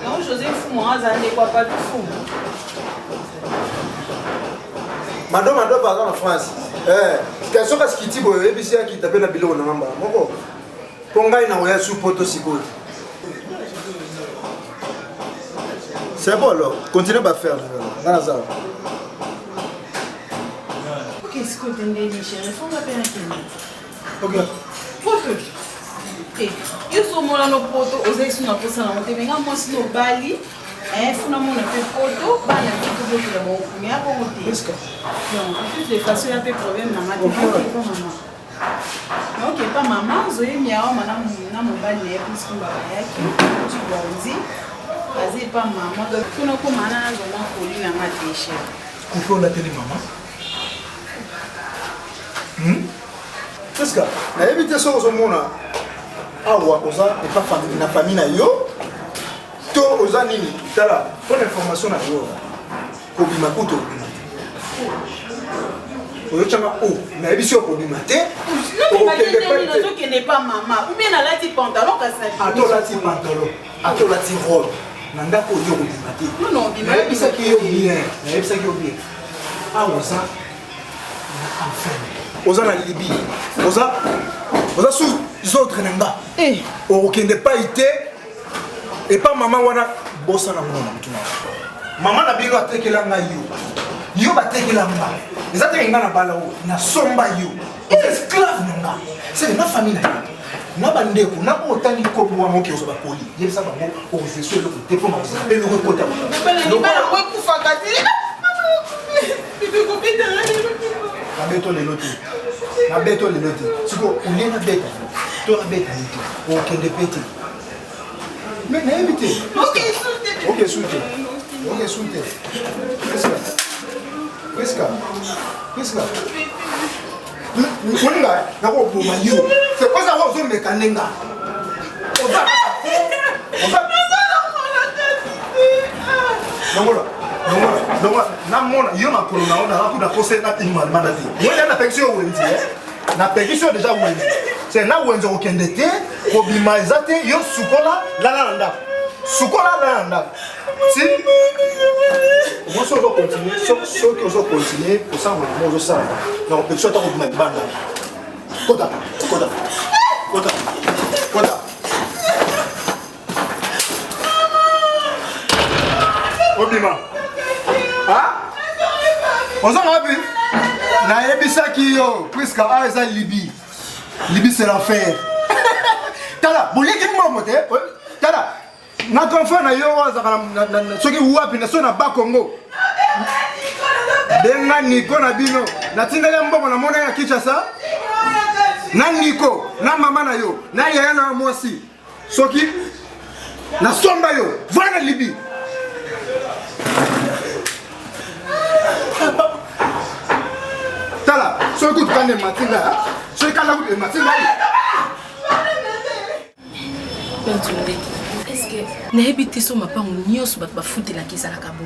Non, Joseph Moaza n'est pas du fou. Madame par en France. Quels sont les qui boy et puis qui tape na bilo na mamba. Moko. Ponga ina oya sous poto siko. C'est bon alors, continuez à faire. Nganaza. Qu'est-ce que tu entends, chérie? Faut m'appeler un. OK. Poto. Yo so mona no poto ozesu na posa na mote benga mosi no bali funa mona pe poto bana tout ko la mo kunya ko mote est-ce que non de toute façon il y a des problèmes na mati pas maman OK pas maman zoye miawa mana na mo bali ne plus ko baba yake tu bonzi azi pas maman donc kuna ko mana na zona ko li na mati chérie Pourquoi on a télé maman? Qu'est-ce que na éviter ça au monde awa oza pas famille na famille na yo to oza nini tala bonne information na yo ko bima kuto oyo changa o na ebisi ko bima te o ke ne pas maman ou bien na lati pantalon ka sa atolati pantalon atolati robe na ndako yo ko bima te non bima na ebisa ki yo bien na ebisa ki yo bien awa oza oza na Libye oza sous autres nanga okende pas été et pas maman wana bossa na mona mutuna maman na bino atekela nga yo batekela nga ezate nga na bala o na somba yo esclave nanga c'est ma famille na bandeko na otani ko bwa moki ozo ba poli yebisa bango o zeso le côté pour maman et le côté donc wa kufaka ti bibi ko pita na beto le lote siko ule na beta to na beta nito okende peti mais na évité OK soute qu'est-ce que Mwenga na ko boma yo c'est quoi ça wa zo mekanenga oza na mona yo na corona on a ku na conseil na tinima mandati yo ya na pension wenzi na pension déjà wenzi c'est na wenzi okende te ko bima ezate yo sukola la nda si moi so zo continuer so que zo continuer pour ça moi zo ça na pension ta ko bima banda kota obima on s'en va plus. Na ebisaki yo, puisque eza Libye c'est l'enfer. Tala, boleki momo te. Tala, na confort na yo azaka na soki wapi na so na ba Congo. Benga Niko na bino. Na tindela mbongo na mona ya Kinshasa. Na Niko, na mama na yo, na yaya na mwasi. Soki na somba yo, va na Libye. ne matinga. Je suis calme de matinga. Est-ce que n'habite sur ma part on y a sur ma foot la qui ça la cabo.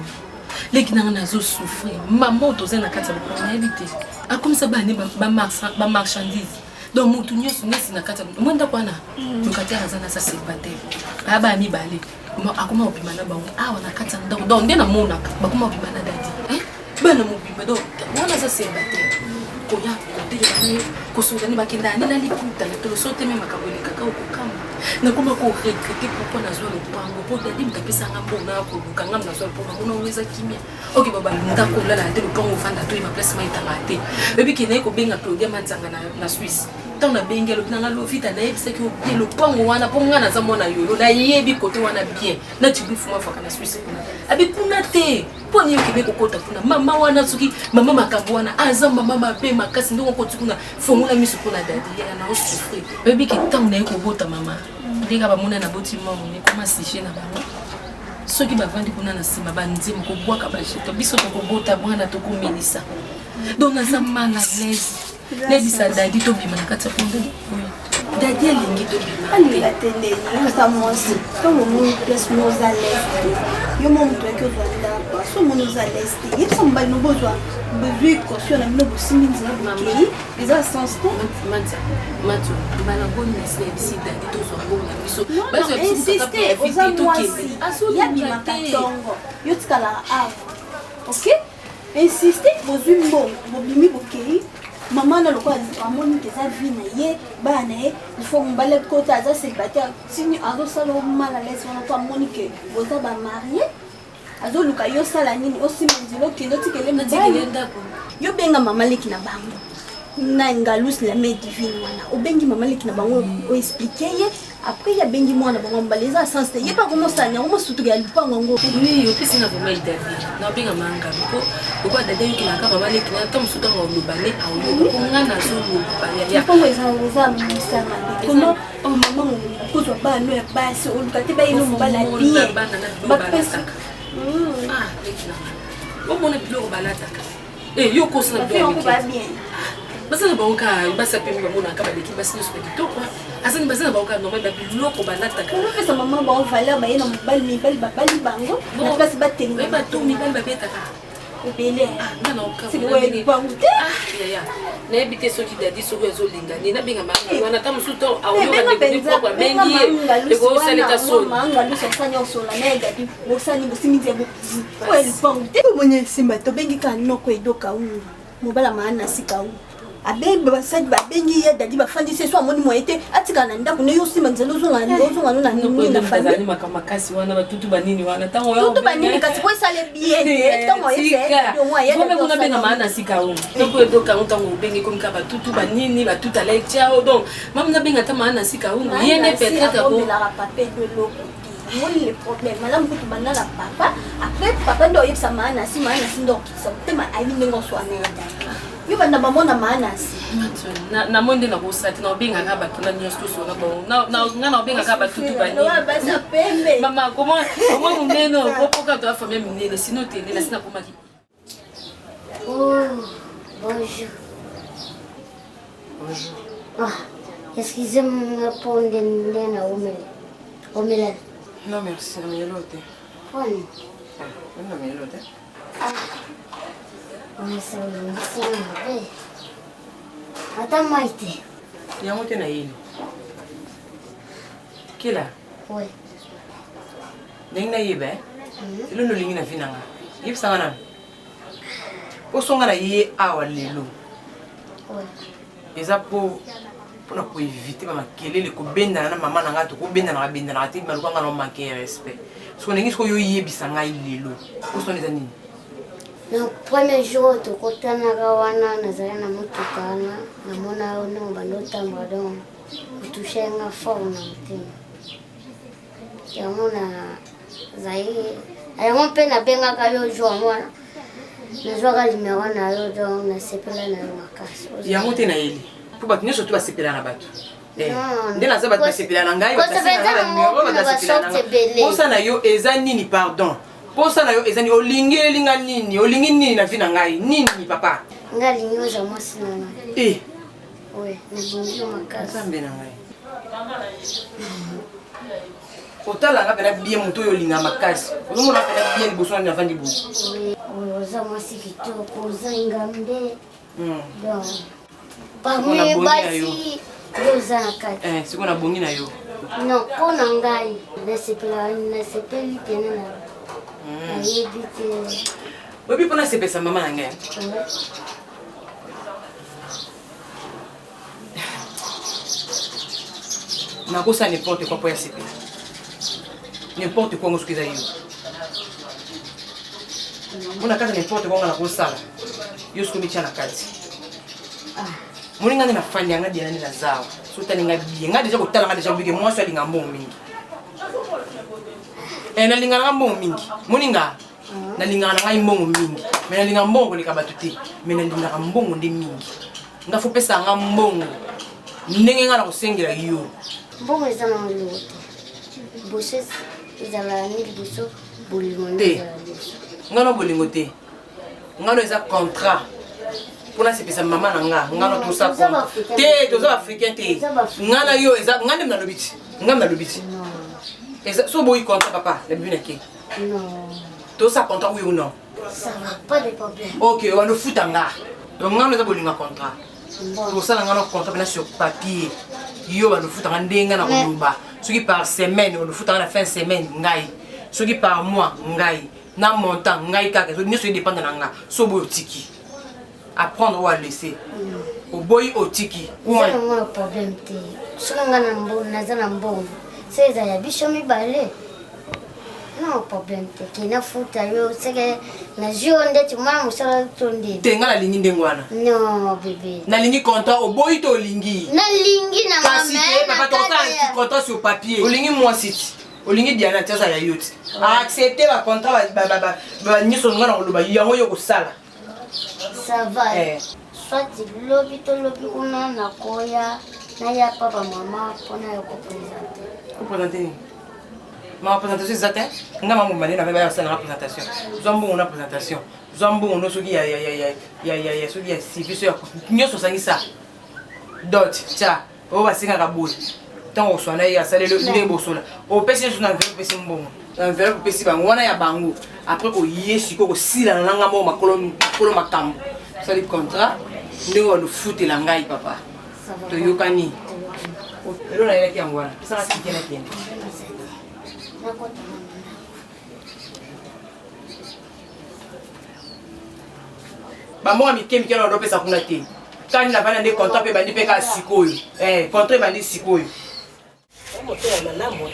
Les qui n'en a zo souffrir. Maman dozen na kata ba n'habite. A comme ça ba ne ba marchandise. Donc mon tout nyos nesi na kata. Moi ndakwana. Tukatera zana sa célibataire. Aba ni balé. Akoma opimana ba awa na kata ndako. Donc ndena mona bakoma opimana dadi. Bana mo bimba donc wana sa célibataire. Koya kote kosungani bakenda ni na likuta na tolo sote me makabole kaka okukama. Na kuma ko regretter pourquoi na zo le pango po dadi mtapesa ngambo na ko lukanga na zo po ngona uweza kimia. Okay baba ndako la la te le pango fanda to ma place mai tangate. Bebi kene ko benga program manzanga na Suisse. Tant na benga lo binanga lo vita na yebisa ki o le pango wana po ngana za mona yolo na yebi kote wana bien. Na tibu fuma faka na Suisse kuna. Abi kuna te. Poni yoki beko kota kuna mama wana suki mama makambo wana aza mama mabe makasi ndoko ko tukuna fongola misu kuna dadi ya na osufri. Bebi ki tant na ko bota mama. Ndika ba mona na boti mama ni koma siche na bango. Soki ba vandi kuna na sima ba nzima ko bwaka ba jeto biso ko bota bwana to ko melisa. Dona za mala l'aise. Lady sa dadi to bima na kata pondo. Dadi elingi to bima. Ani la tele ni sa mosi. To mo mo plus mo za l'aise. Yo mo mtu eke ozwanda kwa so mo za l'aise. Yep sa mbali no bozwa. Besoin caution na mino bosimi nzina bokei. Eza sens to. Matu, bala boni na sisi dadi to zo ngona biso. Bazo insister oza mwasi. Ya bima katongo. Yo tikala a. OK? Insister bozwi mbongo, bobimi bokei. Maman na lokwa amoni keza vie na ye bana ye il faut mbale kota za célibataire sini azo sala mala laisse wana kwa moni ke boza ba marié azo luka yo sala nini osimenzilo kendo tikele mbaye ndako yo benga mama leki na bango na ngalus la mère divine wana obengi mama leki na bango o expliquer ye après ya bengi mwana bango mbaleza sens te ye pas comment ça na comment surtout ya lupango ngo oui opesi na vraiment idadi na benga manga ko dada yoki na ka mama leki na tom suta ngo lubale awo ko ngana zo lubale ya ko eza musama comment oh maman ko zo ba no ya basi o lukate ba ino mbala bien ba pesa ah leki na o mona bilo balata yo ko sana bien basa na banka basa pe mona ka ba leki basa no to kwa asani basa na banka normal ba bilo ko balata ka ko pesa maman ba valeur ba ino mbali mi bali ba bali bango na place ba tengi ba to mi bali ba beta ka obele na ka si we bango te ya na ebite soki dadi soki ezolinga ni na benga manga wana ta musuto awo yo ba de ko bengi e ko salita so manga lu sanya so na dadi bo sani bo simiti bo we bango te bonye simba to bengi ka noko edoka ungu mobala maana sika ungu abembe basadi babengi ye dadi bafandise so amoni moyete atika na ndako ne yosi manzelo zo ngana na nini na famille makasi wana batutu banini wana tango yo tutu banini kasi po sale bien tango yete yo mwa ye ko mekuna benga maana sika ungu donc edoka tango bengi comme ka batutu banini batuta la tiao donc mam na benga ta maana sika ungu ye ne peut-être bon la papé de l'eau moi le problème madame kutu bana la papa après papa ndo yebsa maana si ndo kisa tema ayi ngo so anenda yo bana bamona maana si na monde na bosati na obenga ka batu na nyosto so na bon na obenga ka batu tu bani basa pembe mama comment muneno popoka to famille munene sino tele na sina komaki oh bonjour excusez-moi pour ndena omela non merci na melote kwani na melote ata maite yango te na yeli kila oui ndenge nayeba elo nolingi na vi nanga yebisanga nani po songa na ye awa lelo eza mpona koevite bamakelele kobendana na mama nanga to kobendanaka te malukanga na manke respect so ndenge siko yo yebisa ngai lelo posona eza nini na premier jour tokotanaka wana nazali na motuka wana namona ono bandotambola donc kotushe nga fort na motema yango yango mpe nabengaka yo jour mwana nazwaka limero na yo donc nasepela na yo makasi yango te na yeli mpo bato nyonso to basepela na bato nde naza bato basepela na ngai osana yo eza nini pardon Posa na yo ezani olingi elinga nini? Olingi nini na vina ngai? Nini papa? Ngalingi oza mwasi na ngai. Eh. Oui, nalingi yo makasi. Nzambe na ngai. Otala nga pena bien moto yo linga makasi. Ozomona pena bien liboso na vandi bo. Oui, oza mwasi kitoko, oza ngambe. Donc, parmi basi, oza na kati. Siko na bongi na yo. Non, mpo na ngai, nasepeli pene na nayebi te. Oyebi mpona sepesa mama na ngai. Nakosa n'importe quoi pour y accepter. N'importe quoi, je suis on a n'importe quoi, on a la je suis mis à la carte. Mon ingénieur n'a pas fait de la zao. Surtout n'inga bien. Déjà que t'as déjà vu que moi je suis un bon mingi. Et na linga bon mingi. Mon inga na linga na bon mingi. Mais na linga bon ko likabatuti. Mais na linga bon de mingi. Nga faut pesa nga bon. Ndenge nga na kosengela yo. Mbongo eza na molongo te. Boso ezala ni liboso bolingo nde ezala liboso. Ngano bolingo te. Ngano eza contrat. Pona sepesa mama na nga. Ngano tout ça contrat. Te toza africain te. Ngana yo eza ngane na lobiti. Ngam na lobiti. Non. Eza so boyi contrat papa, la bibi na ke. Non. Tout ça contrat oui ou non? Ça va pas de problème. OK, on le fout en nga. Donc ngano eza bolingo contrat. Tout ça ngano contrat na sur papier. Yo va nous foutre en denga na koluba. Ce qui par semaine, on nous fout en la fin de semaine ngai. Ce qui par mois ngai. Na montant ngai kaka. Ni so dépend de nga. So boy tiki. Apprendre ou à laisser. Au boy au tiki. Ouais. C'est un problème te. Ce nga na mbo na za na mbo. C'est ça ya biso mi balé. Non problème te. Ki na futa yo seke na jonde tu mama musala tonde. Tenga la lingi ndengwana. Non bébé. Na lingi contrat au boy to lingi. Na lingi na mama. Kasi papa to ça un contrat sur papier. Au lingi moi site. Au lingi Diana tsa ya yote. Accepter la contrat ba ni so ngana ko ba yango yo ko sala. Ça va. Soit lobi to lobi una na koya na ya papa mama pona yo ko présenter. Ko présenter. Ma présentation exacte. Nga mamu mane na ba sana présentation. Zombo on a présentation. Zombo on soki ya soki ya service ya nyoso sangisa. Dot cha o ba singa ka boy. Tant on soit na ya sale le ile bosola. O pesi sur na enveloppe pesi mbongo. Enveloppe pesi bango wana ya bango. Après ko yeshi ko sila nanga mo makolo makambo. Ça le contrat. Ndeko le foot la ngai papa. To yokani. Lelo na ile kiangwana. Pesa na tikena kende. Bamo amikemi kena ndo pesa kuna te. Kani na bana ne contrat pe bandi pe ka sikoyo. Contrat bandi sikoyo. Moto ya malamu.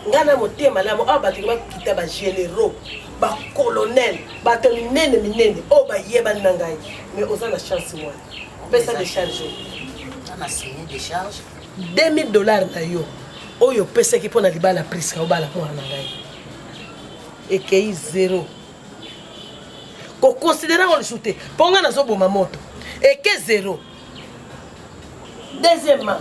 Ngana moto ya malamu abati ba kita ba généraux, ba colonel, ba tenene minene o ba yeba nangai. Mais oza na chance moi. Pesa de charge. On a signé des charges. $2000 na yo. Oyo pesa ki pona libala priska o bala mwana ngai. Ekei zéro. Ko considérer on le shooter. Ponga na zo boma moto. Eke zéro. Deuxièmement,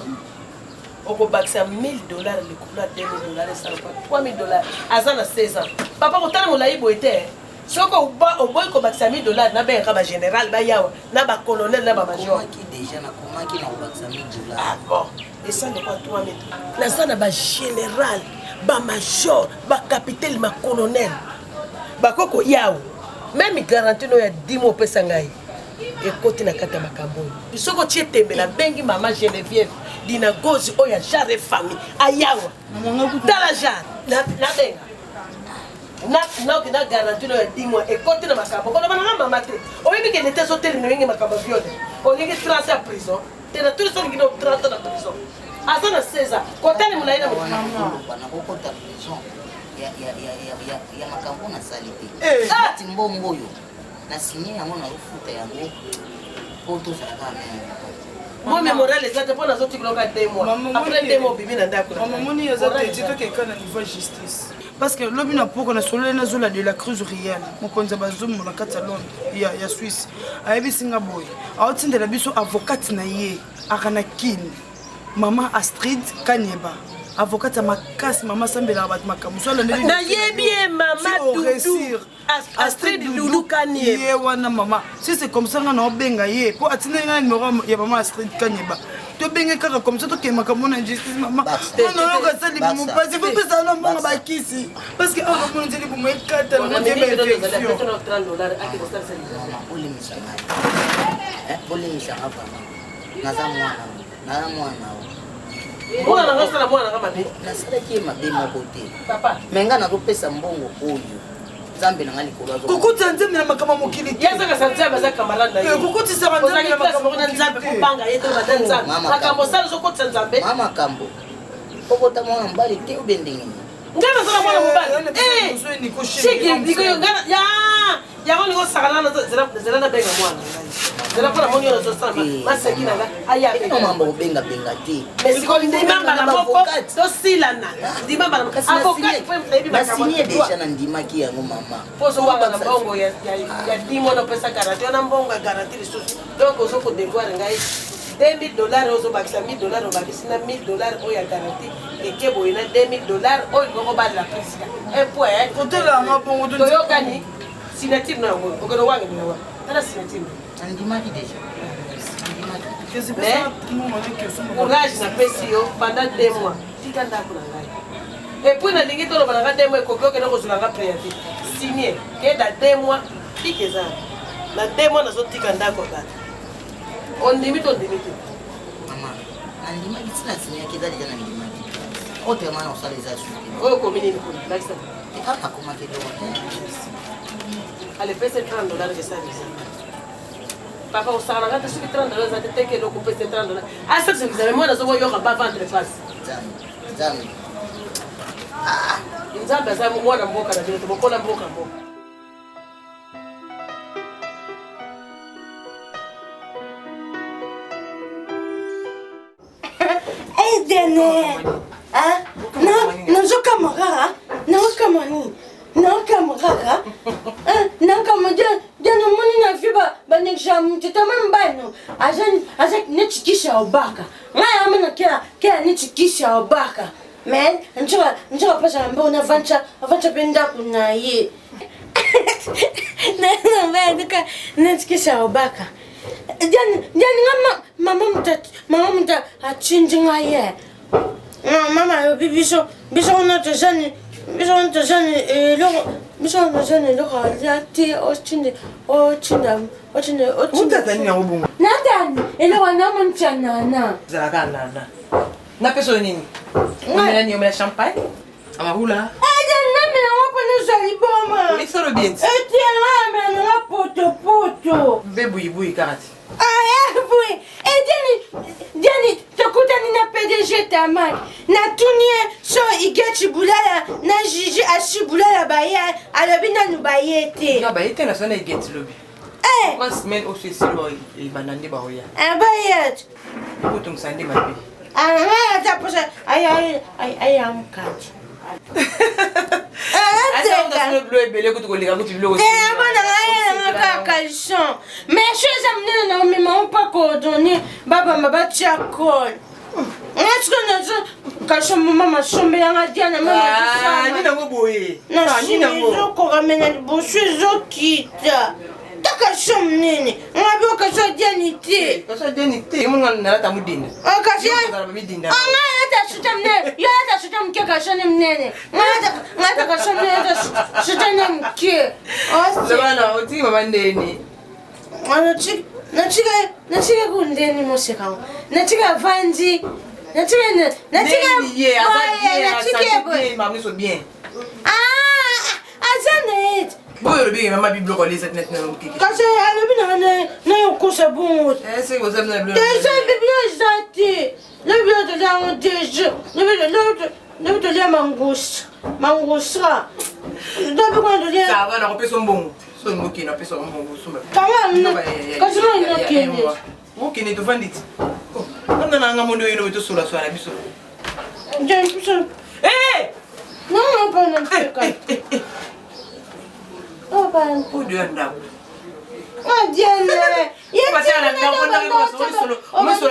on peut baxer $1000 le couple à $2000 ça pas $3000. Azana 16 ans. Papa ko tala mo la ibo était. Soko o boy ko baxer $1000 na ba ka général ba yawa na ba colonel na ba major. Qui déjà na comment qui na baxer $1000. Ah bon. Et ça n'est pas $3000. La ça na ba général, ba major, ba capitaine, ba colonel. Ba koko yawo. Même garantie no ya 10 mois pesa ngai. Et côté na kata makambo. Soko tie tembe na bengi mama Geneviève dina gozi oya jare famille ayawa. Tala jare na benga. Na garantie no ya 10 mois et côté na makambo. Kono bana mama te. Oyebi ke nete so terminer ngi makambo viole. On ngi 30 à prison. Te na tout so ngi no 30 na prison. Azana 16 ans. Kotani munaina mu mama. Bana kokota prison. Ya makambo na salite. Ati mbongo yo. Na signé yango na rufuta yango poto saka même. Moi mémorial exact pour na zoti kilonga 2 mois. Après 2 mois bibi na ndako. Maman moni yo zati tito quelqu'un na niveau justice. Parce que lobi na poko na solo na zola de la crise réelle. Mo konza bazomo na kata Londres ya Suisse. Ayebi singa boy. Aotindela biso avocat na ye akana kin. Maman Astrid Kanyeba. avocate ya makasi mama sambelaka bato makambo so alandeli nayebi ye mama Doudou Astrid Doudou Kanyeba ye wana mama si c'est comme ça nga naobenga ye mpo atindeli nga na numéro ya mama Astrid Kanyeba tobenge kaka comme ça tokee makambo na injustice mama onayoka sali bomo mpasi fopesa na mbongo bakisi parce que awa mona nzeli bomo ekata na motema infection olimisanga papa naza mwana mwana nanga osala mwana nanga mabe nasalaki ye mabe moko te me nga nazopesa mbongo oyo nzambe nanga likolo kokutisa nzambe na makambo mokili yazaka nzambe aza kamalanda ye kokutisaka nzambe na makambo na nzambe kopanga ye to bada nzambe makambo osala ozokotisa nzambe makambo okota mwana mobali te obe ndenge ngai nazala mwana mobali yango lingo osakana zela nabenga mwana zela mpona moni oyo nazosala maseki nanga ayamamba kobengabenga te ndimamba na moko tosilana ndimamba na basinie deja na ndimaki yango mama pozowanga na mbongo ya 10 mois opesa garanti ona mbongo ya garanti lisusu donc ozokodevoir ngai $2000 ozobakisa $1000 obakisi na $1000 oyo ya garanti eke boye na $2000 oyo okobalela presika point toyokani signature na yango okende wange mina wa tala signature andimaki deja courage napesi yo pendant 2 mois tika ndako na ngai epuis nalingi toloba nanga 2 mois ekoki okende kozwilanga préavis signe keda 2 mois pike eza na 2 mois nazotika ndako kaka ondimi to ondimi te andimaki tina signaki eza deja na ndimaki oyo mwana osala eza suki oyo komi nini kuna lakisa akomaki eloko alepesa $30 kesalisa papa osakalanga te soki $30 eza te teke eloko opesa $30 asakisekisa mwana azoboyoka ba ventre face nzambe aza mwana mboka na bino tobokola mboka mboka Dene, nazokamagara, nakamani, nakamagara, nakamajia, jana moni na fiba banexamu tutamambano, azak nechikisha obaka, ngaya amana kia nechikisha obaka, man, njua pasa mbona avancha penda kuna ye, na duka nechikisha obaka. Jani mama muta achinji ngaye. Mama yo biso na tazani lo lati ochinde utazani na ubungu nadani elo na mchana zalaka nana na peso nini umela ni umela champagne amahula na wapo na saliboma isoro bien etiela na poto bebui karati oui. Et Diani, tokutani na PDG Tamani. Na tunie so igechi bulala na Gigi ashibulala baya alobina nu bayete. Ya bayete na sona igeti lobi. Kwa semaine au sesilo ibanande bahoya. Bayet. Kutung sande mabe. Ta posa ay amkati. Mais je suis amené dans mes mamans pas coordonné. Baba m'a battu à col. Est-ce que quand je maman chambre à Diana maman ni na boye. Non, ni na ko ramena bosu zokita. Taka somnene. Ngabe ka so dianité. Ka so dianité, mo ngana ta mudina. Ka si ta midina. Nga ta sutamne. Yo ta sutam ke ka shone mnene. Nga ka shone ta sutana mke. Lebana oti mama ndeni. Ana chi na chiga kundeni moseka. Na chiga vanji. Na chiga mama so bien. Azane. Boyo lobi mama biblo ko lisa net na mukiki. Kasi alobi na yokosa bungu. C'est vous avez le. Déjà biblo zati. Le biblo de la déjà. Le biblo de la mangouste. Mangousta. Dabi kwa de la. Ça va na kopeso mbongo. So ngoki na peso mbongo suma. Kama kasi na kende. Mukini to vandit. Nanga nanga mondo yino to sula swala biso. Jam puso. Non pas non plus. Oh, ben. Oh, Dieu, non. Oh, Dieu, non. Il y a des gens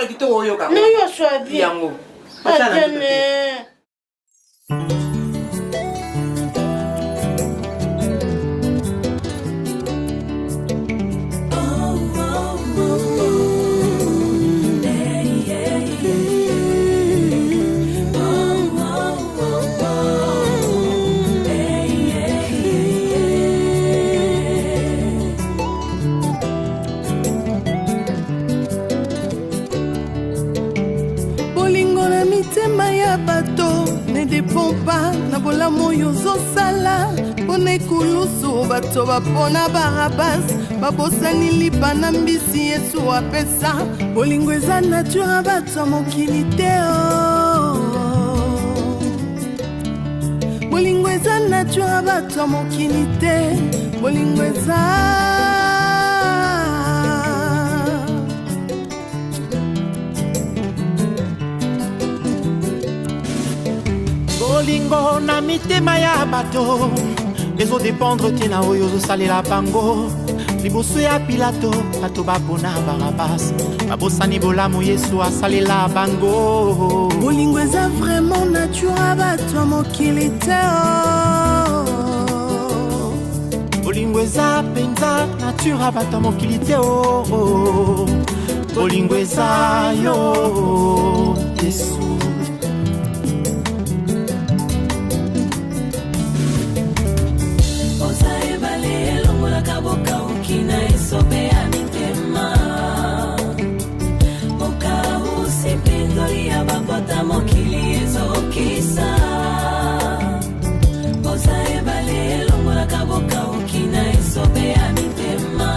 qui sont bien. Non, il y a oyo ozosala mpona ekulusu bato bapona barabas babosani lipa na mbisi yesu apesa bolingo eza nature bato ya mokili te bolingo eza nature bato ya mokili te bolingo eza bolingo na mitema ya bato ezodépendre tina oyo ozosalela bango liboso ya pilato bato bapona barabas babosani bolamu yesu asalela bango bolingo eza vraiment nature bato ya mokili te bolingo eza mpenza nature bato ya mokili te bolingo eza yo yesu boka ukina esobe ya mitema boka usipindoli ya babota mokili ezokisa boza ebale elongolaka boka ukina esobe ya mitema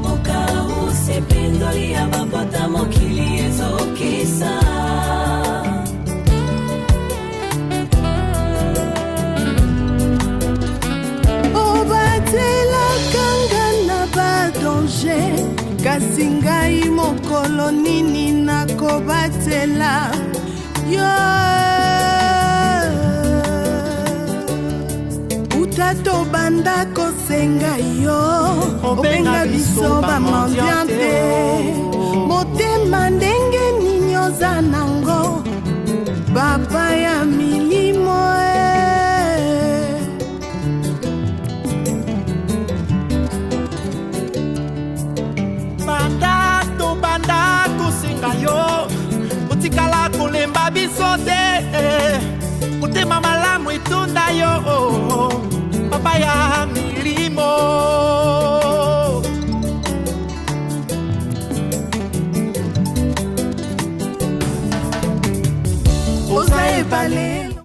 boka usipindoli ya babota mokili ezokisa kasi ngai mokolo nini nakobatela yo utato banda kosenga yo obenga biso bamandiante motema ndenge nini oza nango baba ya milimo banda kosenga yo otikala kolemba biso te motema malamu etunda yo papa ya milimo oza ebale